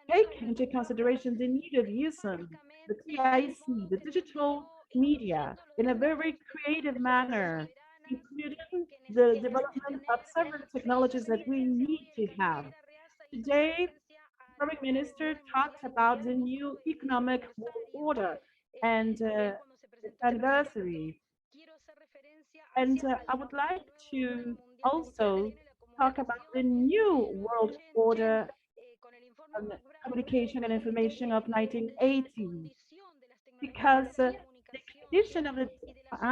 take into consideration the need of using the TIC, the digital media, in a very creative manner, including the development of several technologies that we need to have. Today, the Prime Minister talked about the new economic world order and its anniversary. And I would like to also talk about the new world order on communication and information of 1980, because the condition of the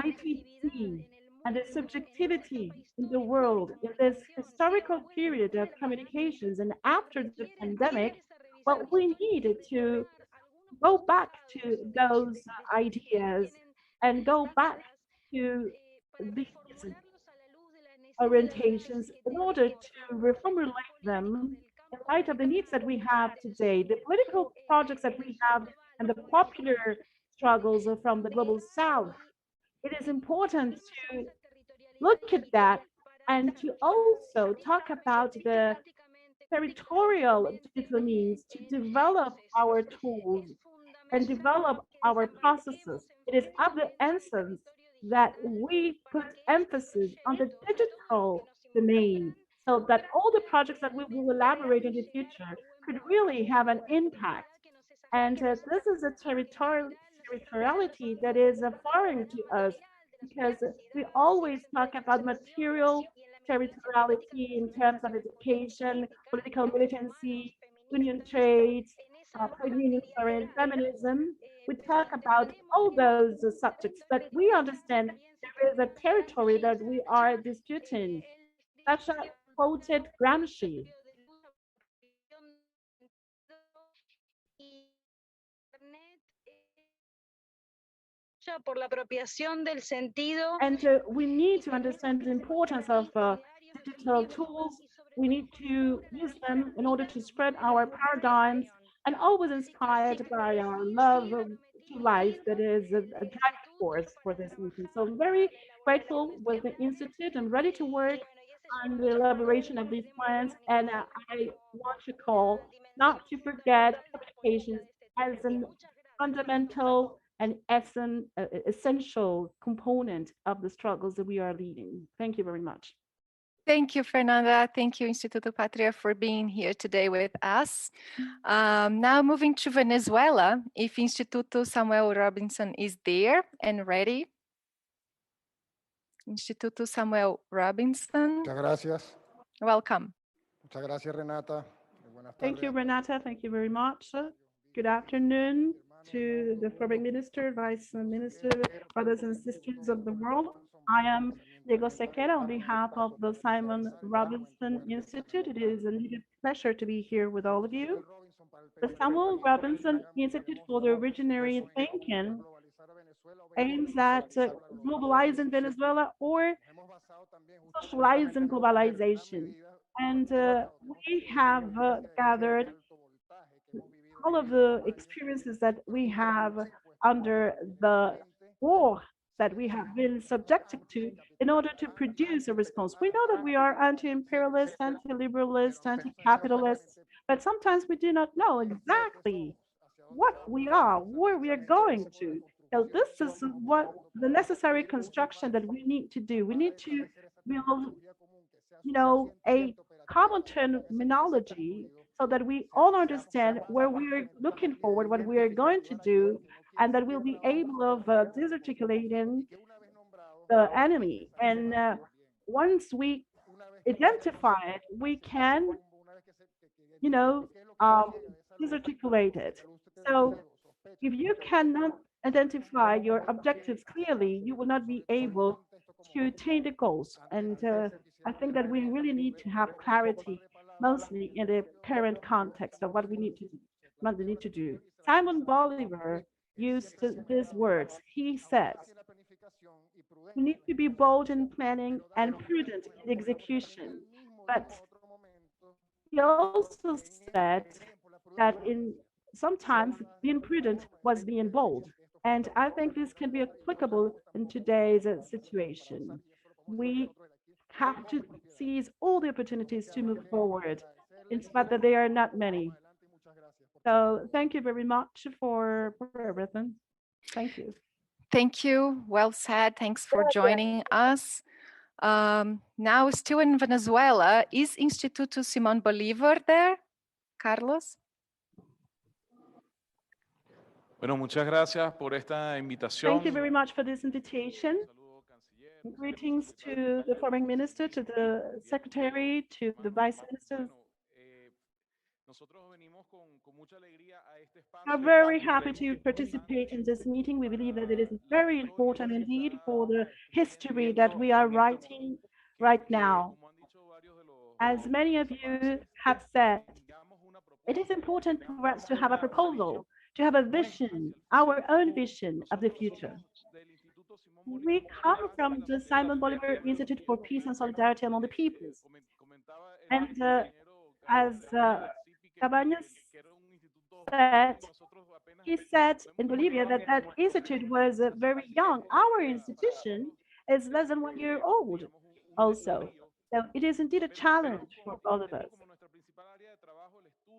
ITT and the subjectivity in the world in this historical period of communications and after the pandemic, well, we needed to go back to those ideas and go back to these orientations in order to reformulate them in light of the needs that we have today, the political projects that we have, and the popular struggles from the global south, it is important to look at that and to also talk about the territorial digital means to develop our tools and develop our processes. It is of the essence that we put emphasis on the digital domain so that all the projects that we will elaborate in the future could really have an impact. And this is a territoriality that is foreign to us because we always talk about material territoriality in terms of education, political militancy, union trade, trade union, sorry, feminism. We talk about all those subjects, but we understand there is a territory that we are disputing. Sasha quoted Gramsci. And we need to understand the importance of digital tools. We need to use them in order to spread our paradigms and always inspired by our love to life that is a driving force for this movement. So I'm very grateful with the Institute. I'm ready to work on the elaboration of these plans. And I want to call not to forget communications as a fundamental and essential component of the struggles that we are leading. Thank you very much. Thank you, Fernanda. Thank you, Instituto Patria, for being here today with us. Now moving to Venezuela, if Instituto Samuel Robinson is there and ready. Instituto Samuel Robinson. Muchas gracias. Welcome. Muchas gracias, Renata. Thank you, Renata. Thank you very much. Good afternoon to the Foreign Minister, Vice Minister, brothers and sisters of the world. I am Diego Sequeira on behalf of the Simon Robinson Institute. It is a pleasure to be here with all of you. The Samuel Robinson Institute for the Originary Thinking aims at globalizing Venezuela or socializing globalization. And we have gathered all of the experiences that we have under the war that we have been subjected to in order to produce a response. We know that we are anti-imperialist, anti-liberalist, anti-capitalist, but sometimes we do not know exactly what we are, where we are going to. So this is what the necessary construction that we need to do. We need to build, a common terminology so that we all understand where we are looking forward, what we are going to do, and that we'll be able of disarticulating the enemy. And once we identify it, we can, disarticulate it. So if you cannot identify your objectives clearly, you will not be able to attain the goals. And I think that we really need to have clarity, mostly in the current context of what we need to do. What we need to do. Simon Bolivar used these words. He says, we need to be bold in planning and prudent in execution. But he also said that sometimes being prudent was being bold. And I think this can be applicable in today's situation. We have to seize all the opportunities to move forward, in spite that there are not many. So thank you very much for everything. Thank you. Thank you. Well said. Thanks for joining us. Now, still in Venezuela, is Instituto Simón Bolívar there? Carlos? Bueno, muchas gracias por esta invitación. Thank you very much for this invitation. Greetings to the Foreign Minister, to the Secretary, to the Vice Minister. I'm very happy to participate in this meeting. We believe that it is very important indeed for the history that we are writing right now. As many of you have said, it is important for us to have a proposal, to have a vision, our own vision of the future. We come from the Simon Bolivar Institute for Peace and Solidarity Among the Peoples. And As Cabañas said, he said in Bolivia that that institute was very young. Our institution is less than 1 year old also. So it is indeed a challenge for all of us.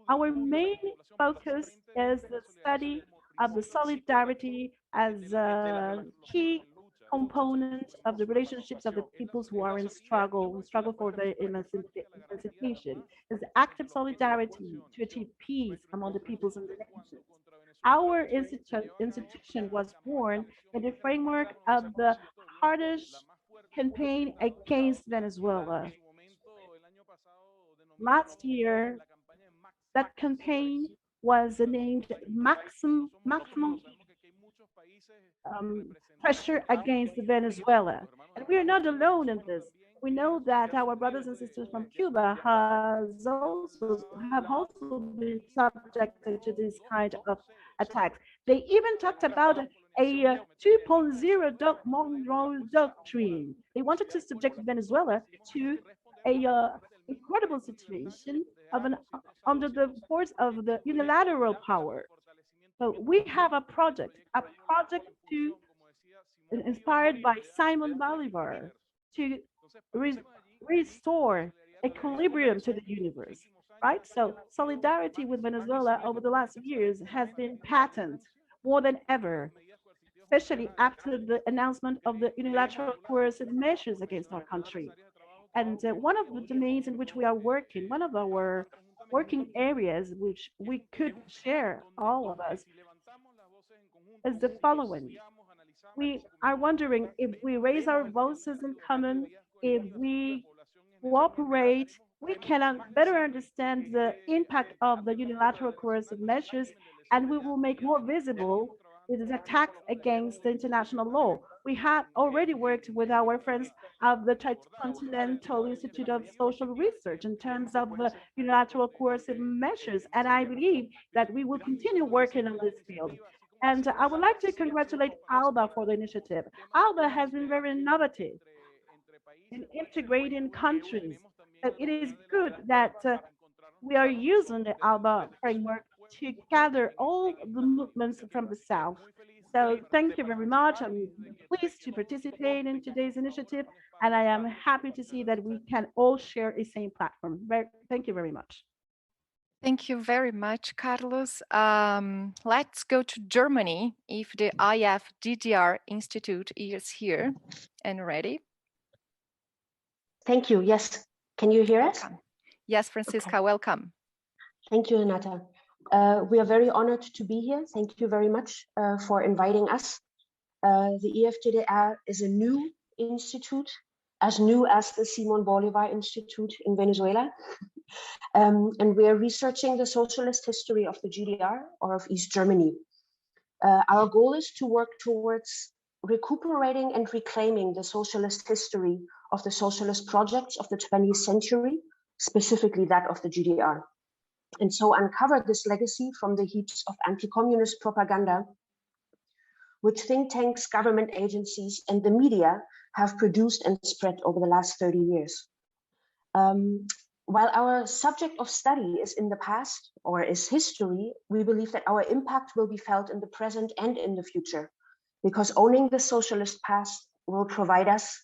Our main focus is the study of the solidarity as a key component of the relationships of the peoples who are in struggle for their emancipation, is active solidarity to achieve peace among the peoples and the nations. Our institution was born in the framework of the hardest campaign against Venezuela. Last year, that campaign was named maximum pressure against Venezuela. And we are not alone in this. We know that our brothers and sisters from Cuba have also been subjected to this kind of attacks. They even talked about a 2.0 Monroe Doctrine. They wanted to subject Venezuela to a incredible situation of under the force of the unilateral power. So we have a project to inspired by Simon Bolivar to re restore equilibrium to the universe, right? So solidarity with Venezuela over the last years has been patent more than ever, especially after the announcement of the unilateral coercive measures against our country. And one of the domains in which we are working, one of our working areas which we could share, all of us, is the following. We are wondering if we raise our voices in common, if we cooperate, we can better understand the impact of the unilateral coercive measures, and we will make more visible these attacks against the international law. We have already worked with our friends of the Transcontinental Institute of Social Research in terms of the unilateral coercive measures, and I believe that we will continue working on this field. And I would like to congratulate ALBA for the initiative. ALBA has been very innovative in integrating countries. So it is good that we are using the ALBA framework to gather all the movements from the South. So thank you very much. I'm pleased to participate in today's initiative, and I am happy to see that we can all share a same platform. Thank you very much. Thank you very much, Carlos. Let's go to Germany if the IFDDR Institute is here and ready. Thank you. Yes. Can you hear us? Yes, Francisca, welcome. Thank you, Renata. We are very honored to be here. Thank you very much for inviting us. The IFDDR is a new institute, as new as the Simon Bolivar Institute in Venezuela. And we are researching the socialist history of the GDR or of East Germany. Our goal is to work towards recuperating and reclaiming the socialist history of the socialist projects of the 20th century, specifically that of the GDR. And so uncover this legacy from the heaps of anti-communist propaganda, which think tanks, government agencies, and the media have produced and spread over the last 30 years. While our subject of study is in the past or is history, we believe that our impact will be felt in the present and in the future, because owning the socialist past will provide us,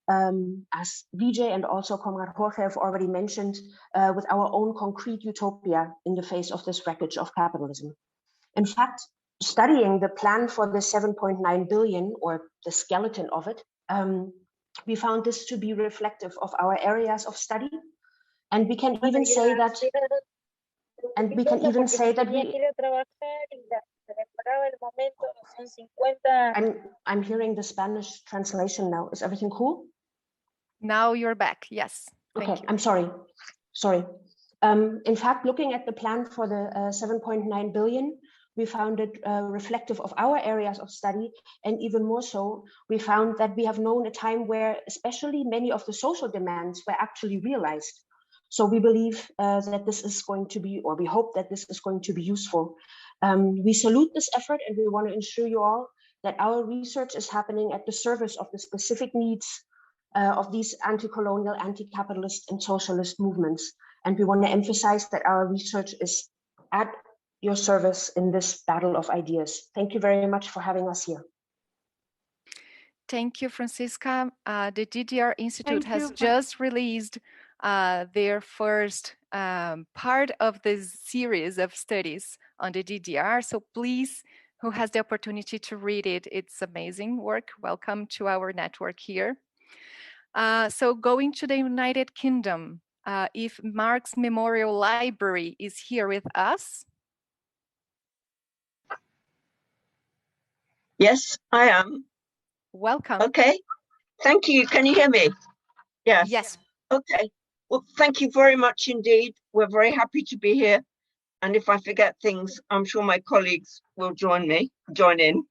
as Vijay and also Comrade Jorge have already mentioned, with our own concrete utopia in the face of this wreckage of capitalism. In fact, studying the plan for the 7.9 billion, or the skeleton of it, we found this to be reflective of our areas of study. And we can even say that, I'm hearing the Spanish translation now. Is everything cool? Now you're back, yes. Okay, I'm sorry. In fact, looking at the plan for the 7.9 billion, we found it reflective of our areas of study, and even more so, we found that we have known a time where especially many of the social demands were actually realized. So we believe that this is going to be, or we hope that this is going to be useful. We salute this effort, and we want to ensure you all that our research is happening at the service of the specific needs of these anti-colonial, anti-capitalist, and socialist movements. And we want to emphasize that our research is at your service in this battle of ideas. Thank you very much for having us here. Thank you, Francisca. The DDR Institute Thank has you. just released their first part of this series of studies on the DDR. So please, who has the opportunity to read it, it's amazing work. Welcome to our network here. So going to the United Kingdom, if Marx Memorial Library is here with us. Yes, I am. Welcome. Okay, thank you. Can you hear me? Yes. Yes. Okay. Well, thank you very much indeed. We're very happy to be here. And if I forget things, I'm sure my colleagues will join in.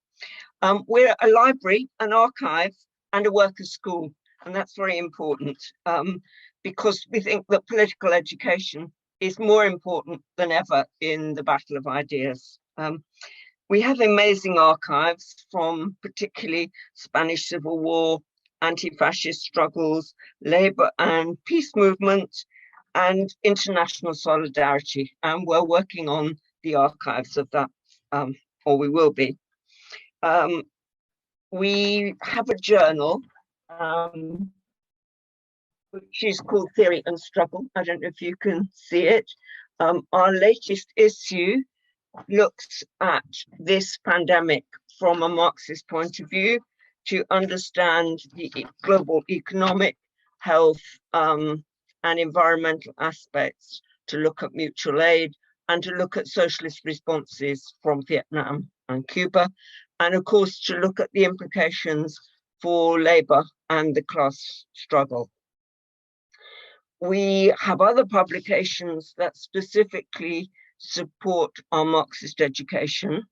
We're a library, an archive, and a workers' school. And that's very important because we think that political education is more important than ever in the battle of ideas. We have amazing archives from particularly Spanish Civil War, anti-fascist struggles, labor and peace movements, and international solidarity. And we're working on the archives of that, or we will be. We have a journal, which is called Theory and Struggle. I don't know if you can see it. Our latest issue looks at this pandemic from a Marxist point of view to understand the global economic, health, and environmental aspects, to look at mutual aid and to look at socialist responses from Vietnam and Cuba, and of course to look at the implications for labor and the class struggle. We have other publications that specifically support our Marxist education,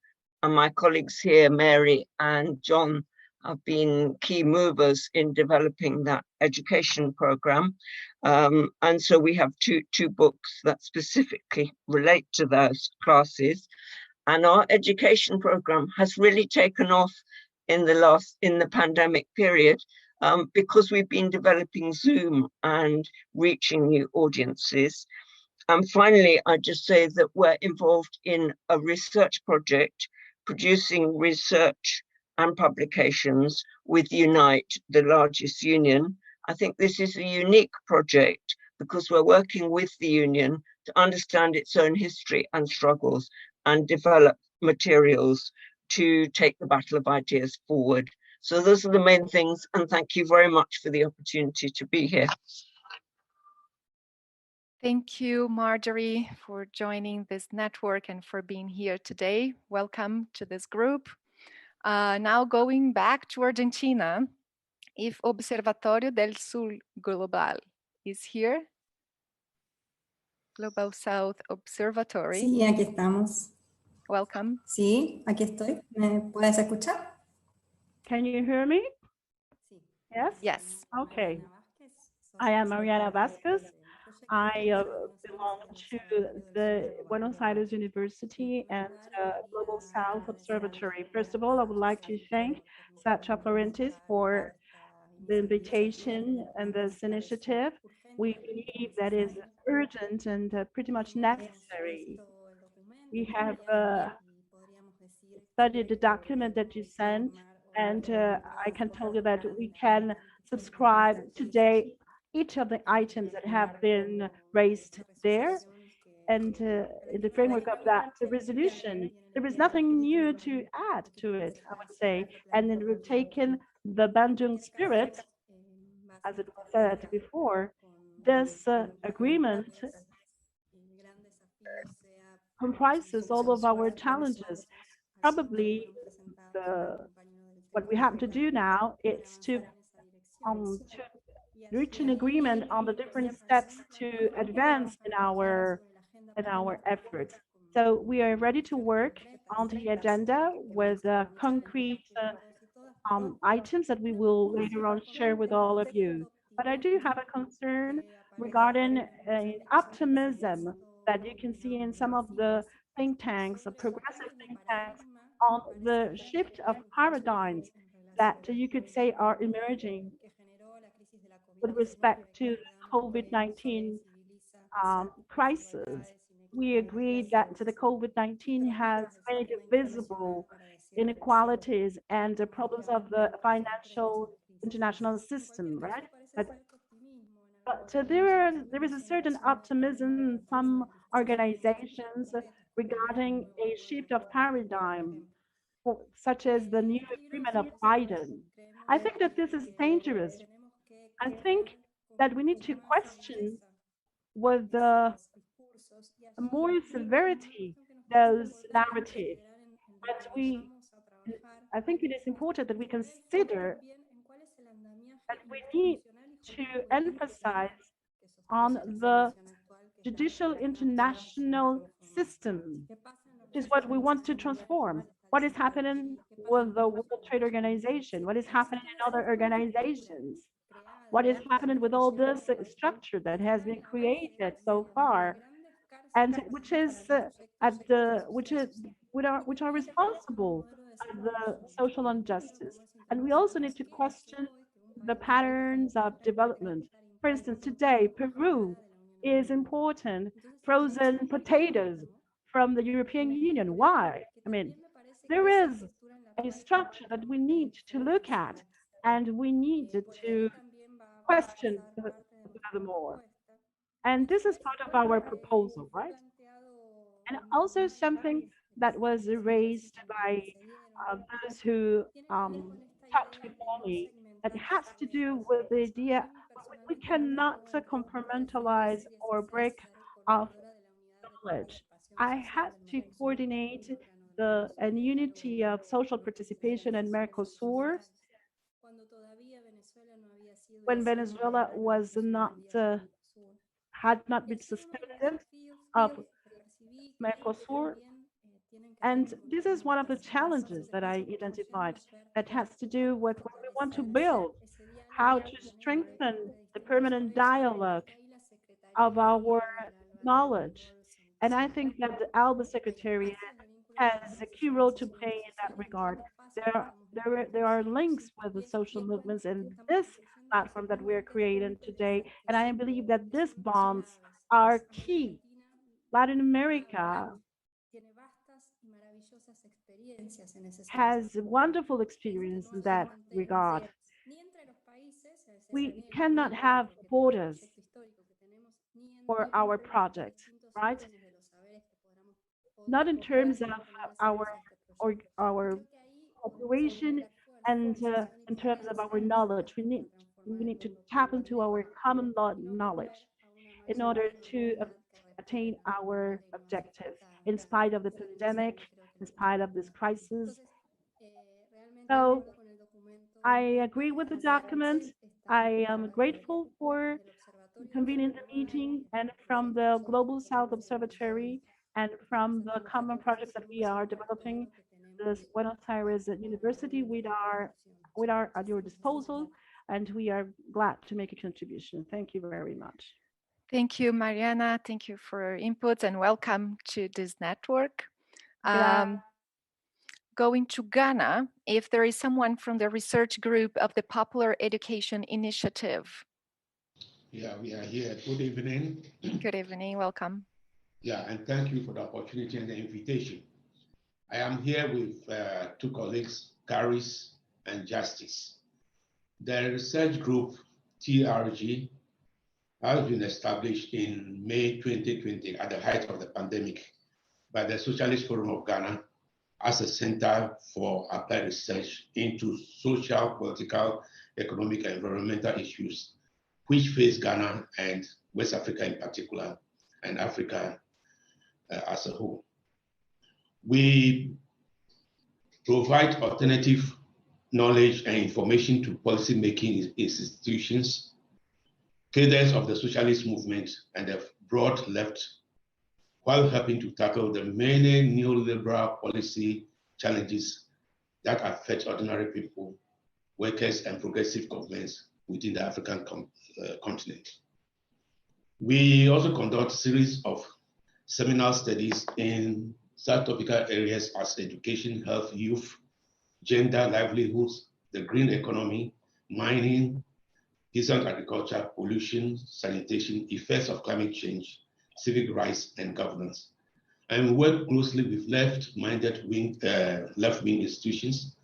and my colleagues here, Mary and John, have been key movers in developing that education program. And so we have two books that specifically relate to those classes. And our education program has really taken off in the pandemic period because we've been developing Zoom and reaching new audiences. And finally, I just say that we're involved in a research project, producing research and publications with Unite, the largest union. I think this is a unique project because we're working with the union to understand its own history and struggles and develop materials to take the battle of ideas forward. So those are the main things, and thank you very much for the opportunity to be here. Thank you, Marjorie, for joining this network and for being here today. Welcome to this group. Now going back to Argentina, if Observatorio del Sur Global is here. Global South Observatory. Sí, aquí estamos. Welcome. Sí, aquí estoy. ¿Me puedes escuchar? Can you hear me? Yes? Yes. Okay. I am Mariana Vasquez. I belong to the Buenos Aires University and Global South Observatory. First of all, I would like to thank Sacha Florentis for the invitation and this initiative. We believe that is urgent and pretty much necessary. We have studied the document that you sent, and I can tell you that we can subscribe today each of the items that have been raised there. And in the framework of that resolution, there is nothing new to add to it, I would say. And then we've taken the Bandung spirit, as it was said before. This agreement comprises all of our challenges. Probably what we have to do now is to reach an agreement on the different steps to advance in our efforts. So we are ready to work on the agenda with concrete items that we will later on share with all of you. But I do have a concern regarding optimism that you can see in some of the think tanks, the progressive think tanks, on the shift of paradigms that you could say are emerging with respect to COVID-19 crisis. We agreed that the COVID-19 has made visible inequalities and the problems of the financial international system, right? But there is a certain optimism in some organizations regarding a shift of paradigm, such as the new agreement of Biden. I think that this is dangerous. I think that we need to question with the more severity those narratives. But I think it is important that we consider that we need to emphasize on the judicial international system, which is what we want to transform. What is happening with the World Trade Organization? What is happening in other organizations? What is happening with all this structure that has been created so far, and which is at the which are responsible of the social injustice. And we also need to question the patterns of development. For instance, today Peru is important frozen potatoes from the European Union. Why? I mean, there is a structure that we need to look at, and we need to question furthermore. And this is part of our proposal, right? And also something that was raised by those who talked before me, that has to do with the idea we cannot compartmentalize or break off knowledge. I had to coordinate the unity of social participation in Mercosur when Venezuela was not had not been suspended of Mercosur. And this is one of the challenges that I identified that has to do with what we want to build, how to strengthen the permanent dialogue of our knowledge. And I think that the ALBA Secretariat has a key role to play in that regard. There are links with the social movements in this platform that we're creating today. And I believe that these bonds are key. Latin America has wonderful experience in that regard. We cannot have borders for our project, right? Not in terms of our operation and in terms of our knowledge. We need to tap into our common knowledge in order to attain our objectives in spite of the pandemic, in spite of this crisis. So I agree with the document. I am grateful for convening the meeting, and from the Global South Observatory and from the common projects that we are developing, the Buenos Aires University, we are at your disposal, and we are glad to make a contribution. Thank you very much. Thank you, Mariana. Thank you for your input and welcome to this network. Going to Ghana, if there is someone from the research group of the Popular Education Initiative. Yeah, we are here. Good evening. Good evening, welcome. Yeah, and thank you for the opportunity and the invitation. I am here with two colleagues, Caris and Justice. The research group, TRG, has been established in May 2020 at the height of the pandemic by the Socialist Forum of Ghana as a center for applied research into social, political, economic, and environmental issues which face Ghana and West Africa in particular, and Africa as a whole. We provide alternative knowledge and information to policy-making institutions, cadres of the socialist movement and the broad left, while helping to tackle the many neoliberal policy challenges that affect ordinary people, workers, and progressive governments within the African continent. We also conduct a series of seminal studies in subtopical areas as education, health, youth, gender, livelihoods, the green economy, mining, decent agriculture, pollution, sanitation, effects of climate change, civic rights, and governance. And we work closely with left-wing institutions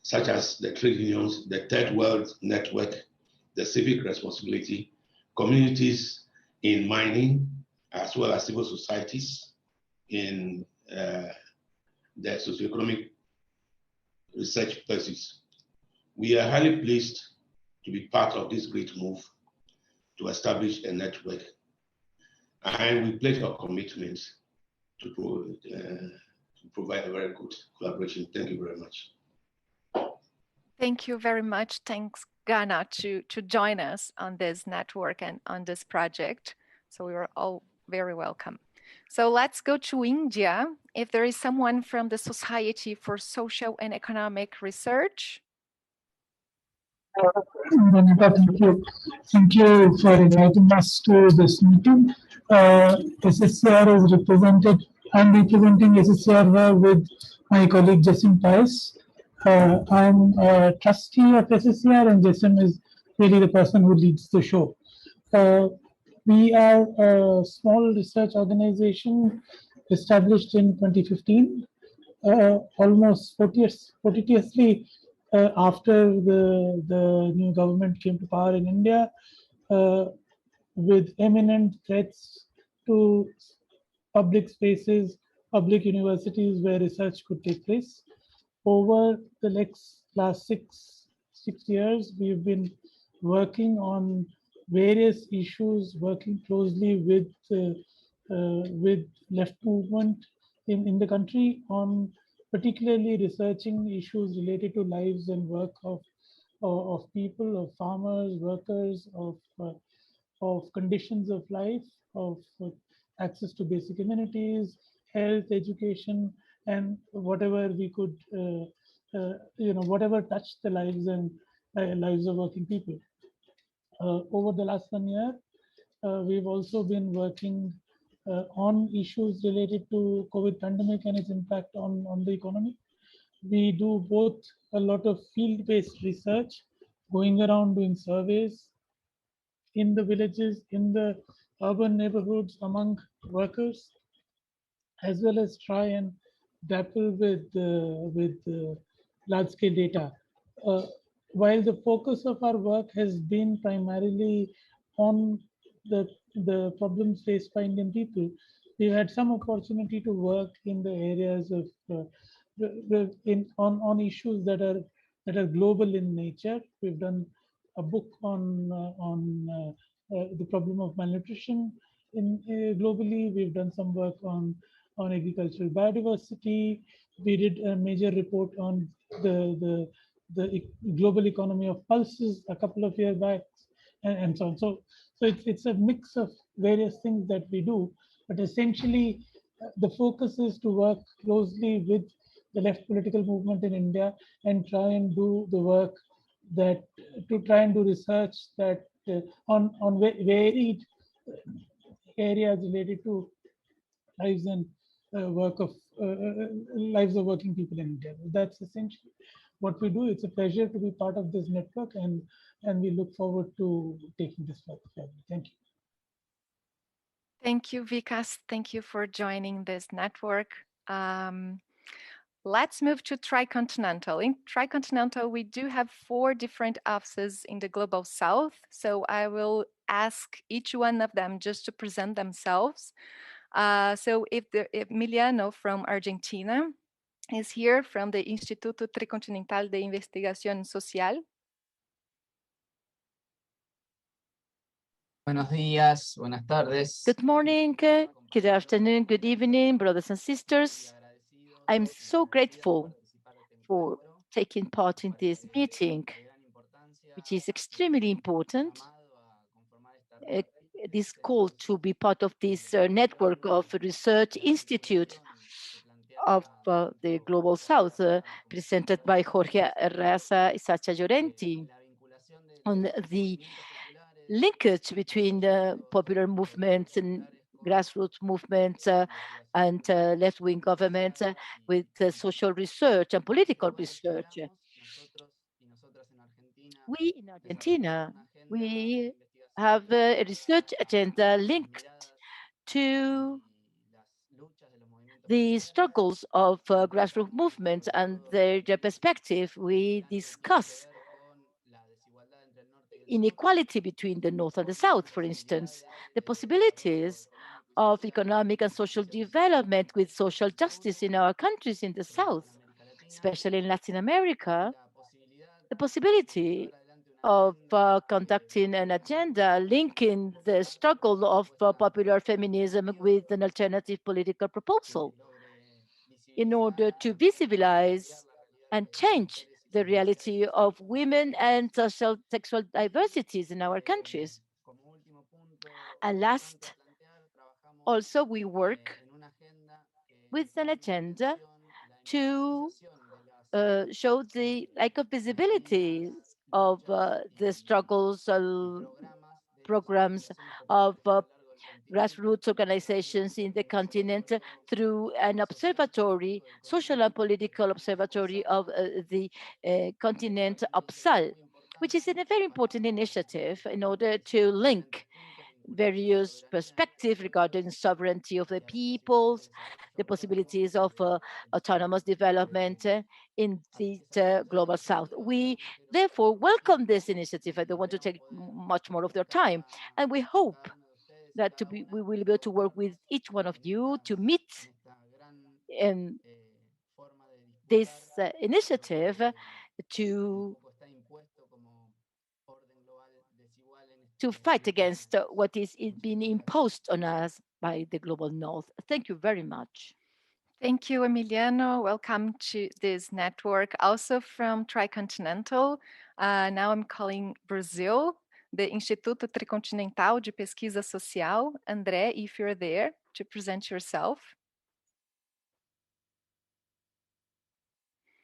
such as the trade unions, the Third World Network, the Civic Responsibility, communities in mining, as well as civil societies in the socioeconomic research pursuits. We are highly pleased to be part of this great move to establish a network, and we pledge our commitment to provide a very good collaboration. Thank you very much. Thank you very much. Thanks, Ghana, to join us on this network and on this project. So we are all very welcome. So let's go to India. If there is someone from the Society for Social and Economic Research. Dominica, thank you. Thank you for inviting us to this meeting. SSCR is represented. I'm representing SSCR with my colleague Jasim Pais. I'm a trustee of SSCR, and Jasim is really the person who leads the show. We are a small research organization established in 2015, almost 40 years after the new government came to power in India, with imminent threats to public spaces, public universities where research could take place. Over the last six years, we've been working on various issues, working closely with left movement in the country on particularly researching issues related to lives and work of people, of farmers, workers, of conditions of life, of access to basic amenities, health, education, and whatever we could, whatever touched the lives and lives of working people. Over the last 1 year, we've also been working on issues related to COVID pandemic and its impact on the economy. We do both a lot of field-based research, going around doing surveys in the villages, in the urban neighborhoods among workers, as well as try and grapple with large-scale data. While the focus of our work has been primarily on the problems faced by Indian people, we've had some opportunity to work in the areas of on issues that are global in nature. We've done a book on the problem of malnutrition globally. We've done some work on agricultural biodiversity. We did a major report on the global economy of pulses a couple of years back, and so on. So it's a mix of various things that we do, but essentially the focus is to work closely with the left political movement in India and try and do the work to try and do research that on varied areas related to lives and lives of working people in India. That's essentially what we do. It's a pleasure to be part of this network, and we look forward to taking this further. Thank you. Thank you, Vikas. Thank you for joining this network. Let's move to Tricontinental. In Tricontinental, we do have 4 different offices in the Global South. So I will ask each one of them just to present themselves. So if Emiliano from Argentina is here from the Instituto Tricontinental de Investigación Social. Buenos días, buenas tardes. Good morning, good afternoon, good evening, brothers and sisters. I'm so grateful for taking part in this meeting, which is extremely important. This call to be part of this network of research institute of the Global South, presented by Jorge Arraza Isacha Llorenti, on the linkage between popular movements and grassroots movements and left-wing governments with social research and political research. We in Argentina, we have a research agenda linked to the struggles of grassroots movements and their perspective. We discuss inequality between the North and the South, for instance, the possibilities of economic and social development with social justice in our countries in the South, especially in Latin America, the possibility of conducting an agenda linking the struggle of popular feminism with an alternative political proposal in order to visibilize and change the reality of women and social sexual diversities in our countries. And last, also we work with an agenda to show the lack of visibility of the struggles, programs of grassroots organizations in the continent through an observatory, social and political observatory of the continent OPSAL, which is a very important initiative in order to link various perspectives regarding sovereignty of the peoples, the possibilities of autonomous development in the global south. We therefore welcome this initiative. I don't want to take much more of their time. And we hope that we will be able to work with each one of you to meet in this initiative to fight against what is being imposed on us by the global north. Thank you very much. Thank you, Emiliano. Welcome to this network, also from Tricontinental. Now I'm calling Brazil, the Instituto Tricontinental de Pesquisa Social. André, if you're there, to present yourself.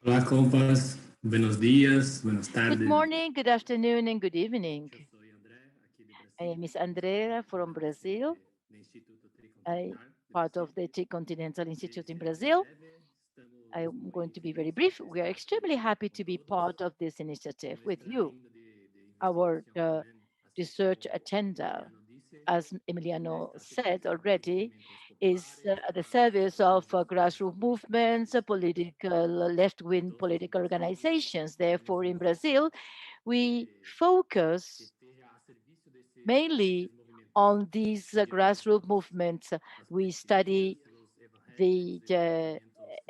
Hola, compas. Buenos días, buenas tardes. Good morning, good afternoon, and good evening. I am Ms. Andrea from Brazil. I'm part of the Tricontinental Institute in Brazil. I'm going to be very brief. We are extremely happy to be part of this initiative with you. Our research agenda, as Emiliano said already, is at the service of grassroots movements, political, left-wing political organizations. Therefore, in Brazil, we focus mainly on these grassroots movements. We study the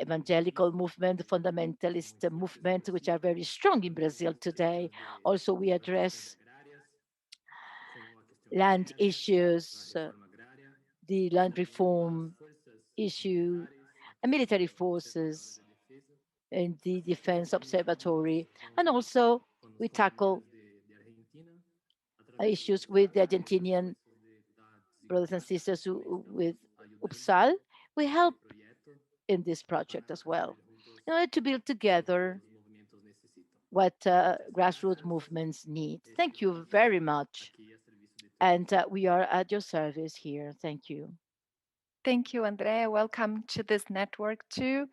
evangelical movement, the fundamentalist movement, which are very strong in Brazil today. Also, we address land issues, the land reform issue, and military forces in the Defense Observatory. And also, we tackle issues with the Argentinian brothers and sisters with UPSAL. We help in this project as well in order to build together what grassroots movements need. Thank you very much. And we are at your service here. Thank you. Thank you, Andrea. Welcome to this network too.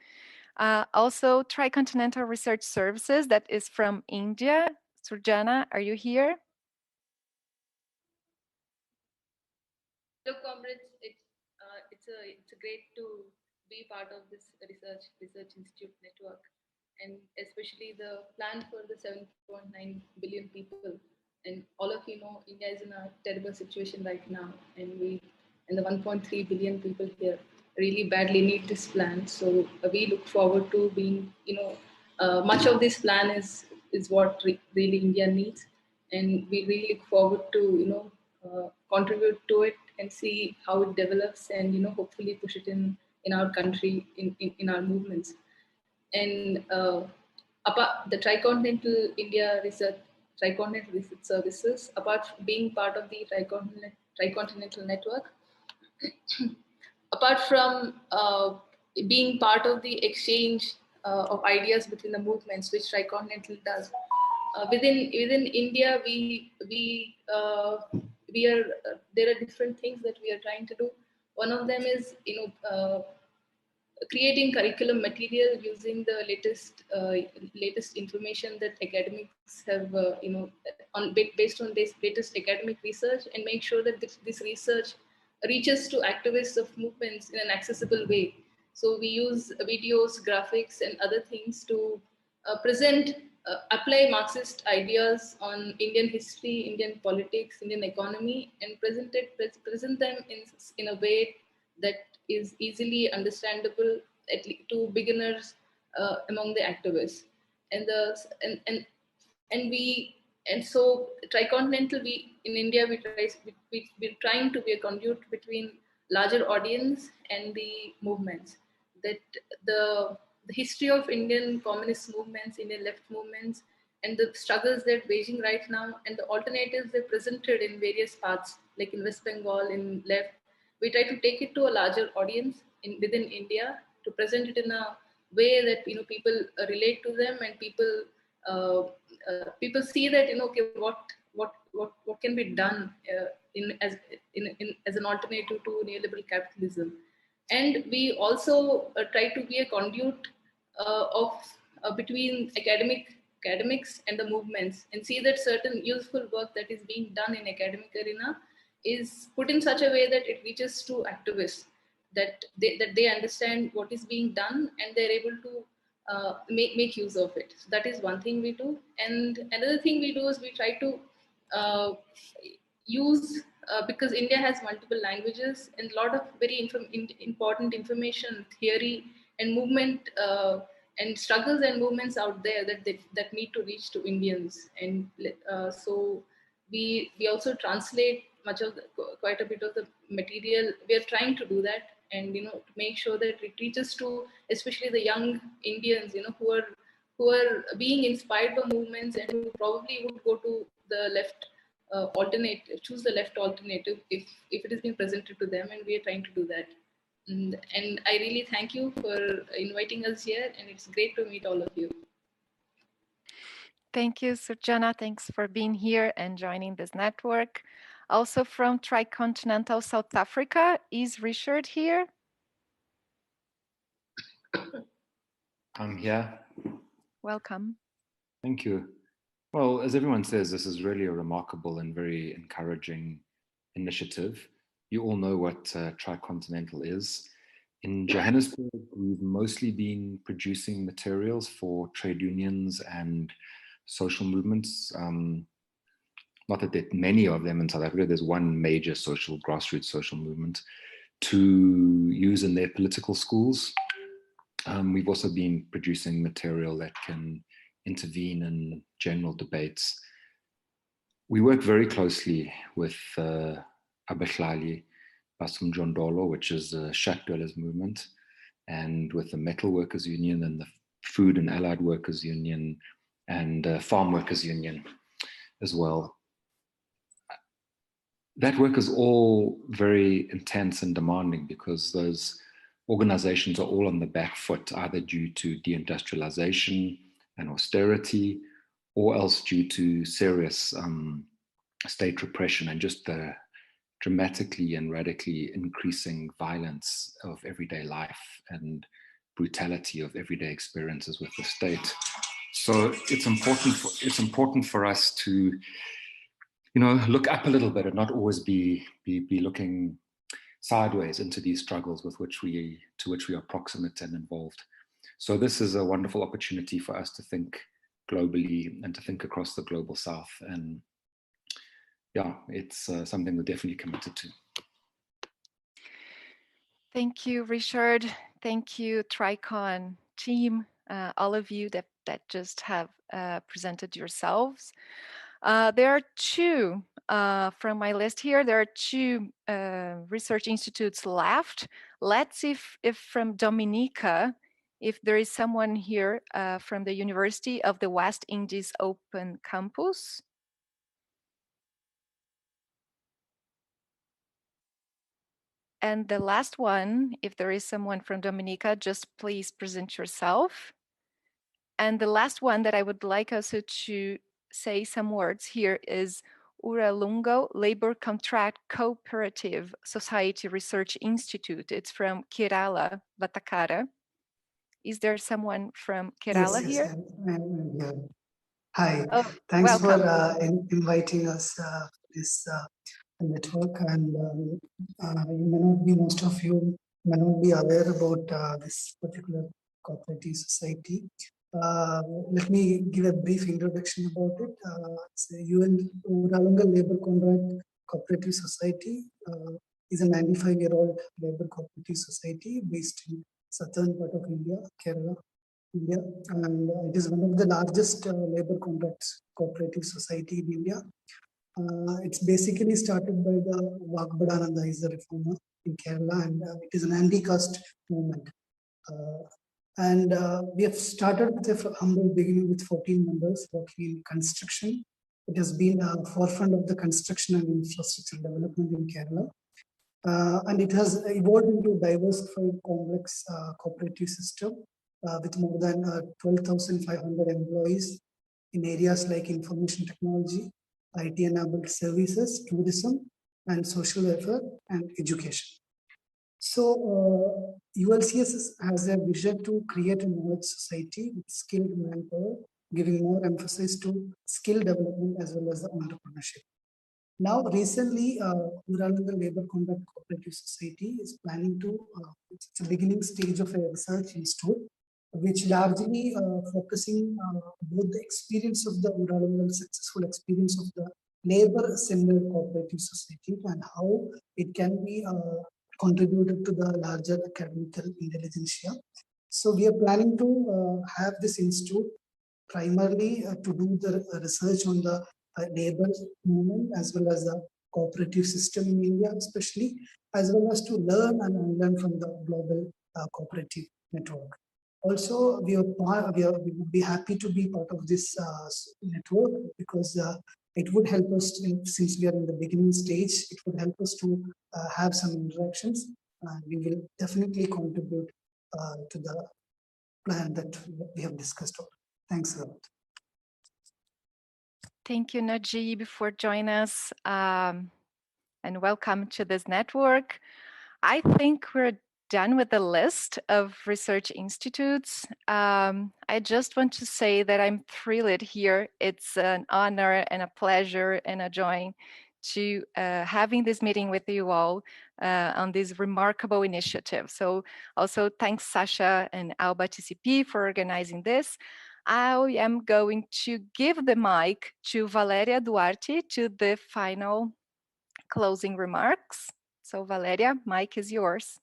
Also, Tricontinental Research Services, that is from India. Surjana, are you here? Hello, comrades. It's a great to be part of this research institute network, and especially the plan for the 7.9 billion people. And all of you know, India is in a terrible situation right now, and the 1.3 billion people here really badly need this plan. So we look forward to being, much of this plan is what really India needs, and we really look forward to contribute to it and see how it develops, and hopefully push it in our country, in our movements. And apart the Tricontinental Research Services, apart from being part of the Tricontinental Network, apart from being part of the exchange of ideas between the movements, which Tricontinental does, within India, we are there are different things that we are trying to do. One of them is creating curriculum material using the latest information that academics have based on this latest academic research, and make sure that this research reaches to activists of movements in an accessible way. So we use videos, graphics, and other things to apply Marxist ideas on Indian history, Indian politics, Indian economy, and present them in a way that is easily understandable to beginners among the activists. And the and we and so tricontinental, we in India we're trying to be a conduit between larger audience and the movements. That the history of Indian communist movements, Indian left movements, and the struggles they're waging right now, and the alternatives they presented in various parts, like in West Bengal, in left, we try to take it to a larger audience within India, to present it in a way that people relate to them, and people see that okay, what can be done as an alternative to neoliberal capitalism. And we also try to be a conduit of between academics and the movements, and see that certain useful work that is being done in academic arena is put in such a way that it reaches to activists, that they understand what is being done, and they're able to make use of it. So that is one thing we do. And another thing we do is we try to use, because India has multiple languages and a lot of very important information, theory, and movement, and struggles and movements out there that need to reach to Indians. And so we also translate quite a bit of the material. We are trying to do that, and to make sure that it reaches to especially the young Indians, who are being inspired by movements, and who probably would go to the left choose the left alternative if it is being presented to them, and we are trying to do that. And I really thank you for inviting us here, and it's great to meet all of you. Thank you, Surjana. Thanks for being here and joining this network. Also from Tricontinental South Africa, is Richard here? I'm here. Welcome. Thank you. Well, as everyone says, this is really a remarkable and very encouraging initiative. You all know what Tricontinental is. In Johannesburg, we've mostly been producing materials for trade unions and social movements. Not that there are many of them in South Africa. There's one major grassroots social movement to use in their political schools. We've also been producing material that can intervene in general debates. We work very closely with Abahlali Basumjondolo, which is the shack dwellers movement, and with the Metal Workers Union and the Food and Allied Workers Union and Farm Workers Union as well. That work is all very intense and demanding because those organizations are all on the back foot, either due to deindustrialization and austerity, or else due to serious state repression and just the dramatically and radically increasing violence of everyday life and brutality of everyday experiences with the state. So it's important for us to, look up a little bit and not always be looking sideways into these struggles to which we are proximate and involved. So this is a wonderful opportunity for us to think globally and to think across the global south. And yeah, it's something we're definitely committed to. Thank you, Richard. Thank you, Tricon team, all of you that just have presented yourselves. There are two, from my list here, there are two research institutes left. Let's see if from Dominica, if there is someone here from the University of the West Indies Open Campus. And the last one, if there is someone from Dominica, just please present yourself. And the last one that I would like also to say some words here is Uralungo Labor Contract Cooperative Society Research Institute. It's from Kerala, Vatakara. Is there someone from Kerala here? I'm here. Hi, Oh, thanks welcome. for inviting us this network, and you may not be, most of you may not be aware about this particular cooperative society. Let me give a brief introduction about it. It's a UN Uralanga Labor Contract Cooperative Society. Is a 95-year-old labor cooperative society based in southern part of India, Kerala, India, and it is one of the largest labor contracts cooperative society in India. It's basically started by the Vakbadananda, is the reformer in Kerala, and it is an anti-caste movement. We have started with a humble beginning with 14 members working in construction. It has been a forefront of the construction and infrastructure development in Kerala. And it has evolved into a diversified, complex cooperative system with more than 12,500 employees in areas like information technology, IT-enabled services, tourism, and social welfare and education. So ULCS has a vision to create a knowledge society with skilled manpower, giving more emphasis to skill development as well as the entrepreneurship. Now, recently, Uralanga Labor Contract Cooperative Society is planning to, it's a beginning stage of a research institute, which largely focusing both the experience of the Uralanga, successful experience of the labor-centered cooperative society and how it can be contributed to the larger academical intelligentsia. So we are planning to have this institute primarily to do the research on the labor movement as well as the cooperative system in India, especially, as well as to learn and unlearn from the global cooperative network. Also, we would be happy to be part of this network because it would help us, since we are in the beginning stage, it would help us to have some interactions. We will definitely contribute to the plan that we have discussed. Thanks a lot. Thank you, Najib, for joining us, and welcome to this network. I think we're done with the list of research institutes. I just want to say that I'm thrilled here. It's an honor and a pleasure and a joy to having this meeting with you all on this remarkable initiative. So also thanks Sasha and ALBA-TCP for organizing this. I am going to give the mic to Valeria Duarte to the final closing remarks. So Valeria, mic is yours.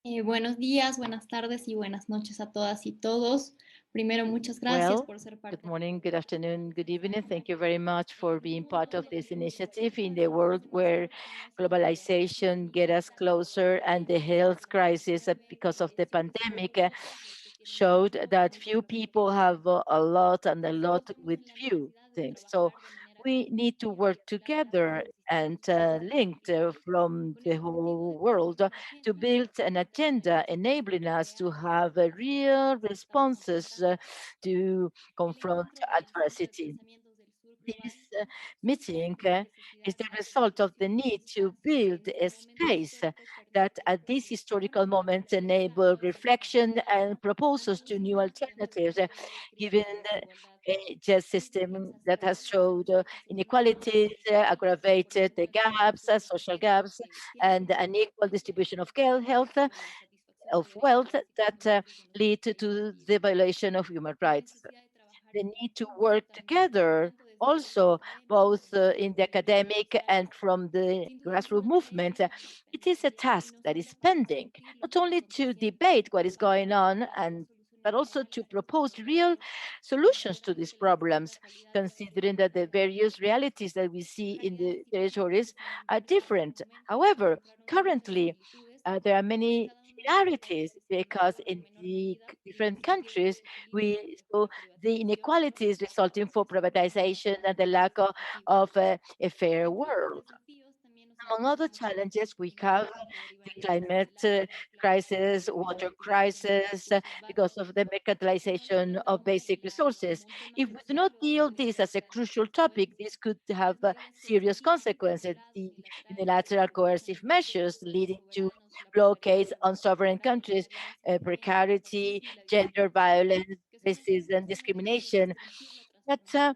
Buenos días, buenas tardes y buenas noches a todas y todos. Primero, muchas gracias por ser parte. Good morning, good afternoon, good evening. Thank you very much for being part of this initiative in the world where globalization gets us closer and the health crisis because of the pandemic showed that few people have a lot and a lot with few things. So we need to work together and linked from the whole world to build an agenda enabling us to have real responses to confront adversity. This meeting is the result of the need to build a space that at this historical moment enable reflection and proposals to new alternatives, given a just system that has showed inequalities, aggravated the gaps, social gaps, and unequal distribution of health, of wealth that lead to the violation of human rights. The need to work together also both in the academic and from the grassroots movement. It is a task that is pending, not only to debate what is going on but also to propose real solutions to these problems, considering that the various realities that we see in the territories are different. However, currently, there are many similarities because in the different countries, we saw the inequalities resulting from privatization and the lack of a fair world. Among other challenges, we have the climate crisis, water crisis, because of the mercantilization of basic resources. If we do not deal this as a crucial topic, this could have serious consequences. The unilateral coercive measures leading to blockades on sovereign countries, precarity, gender violence, racism, discrimination, that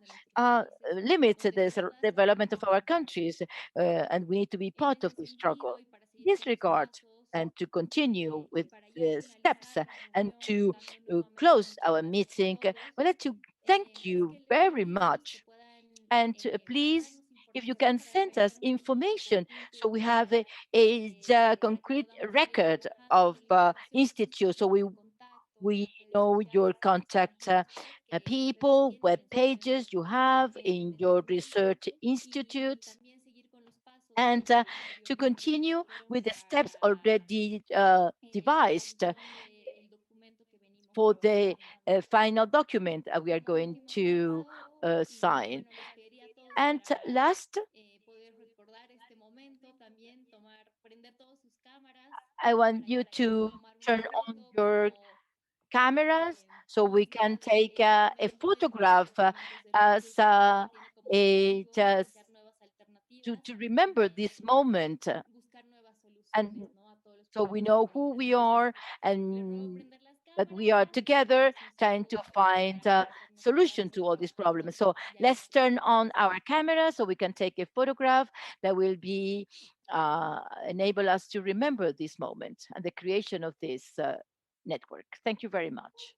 limits the development of our countries, and we need to be part of this struggle. In this regard, and to continue with the steps and to close our meeting, I'd like to thank you very much. And please, if you can send us information so we have a concrete record of institute, so we know your contact people, web pages you have in your research institutes, and to continue with the steps already devised for the final document we are going to sign. And last, I want you to turn on your cameras so we can take a photograph as just to remember this moment, and so we know who we are and that we are together trying to find a solution to all these problems. So let's turn on our camera so we can take a photograph that will be enable us to remember this moment and the creation of this network. Thank you very much.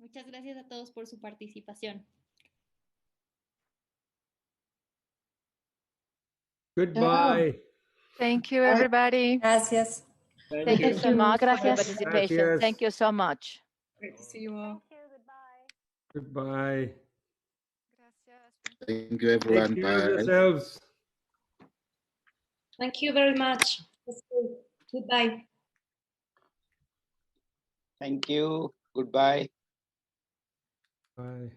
Muchas gracias a todos por su participación. Goodbye. Thank you, everybody. Gracias. Thank you so much for your Gracias. participation. Gracias. Thank you so much. Great to see you all. Goodbye. Thank you, everyone. Take care of Bye. yourselves. Thank you very much. Goodbye. Thank you. Goodbye. Bye.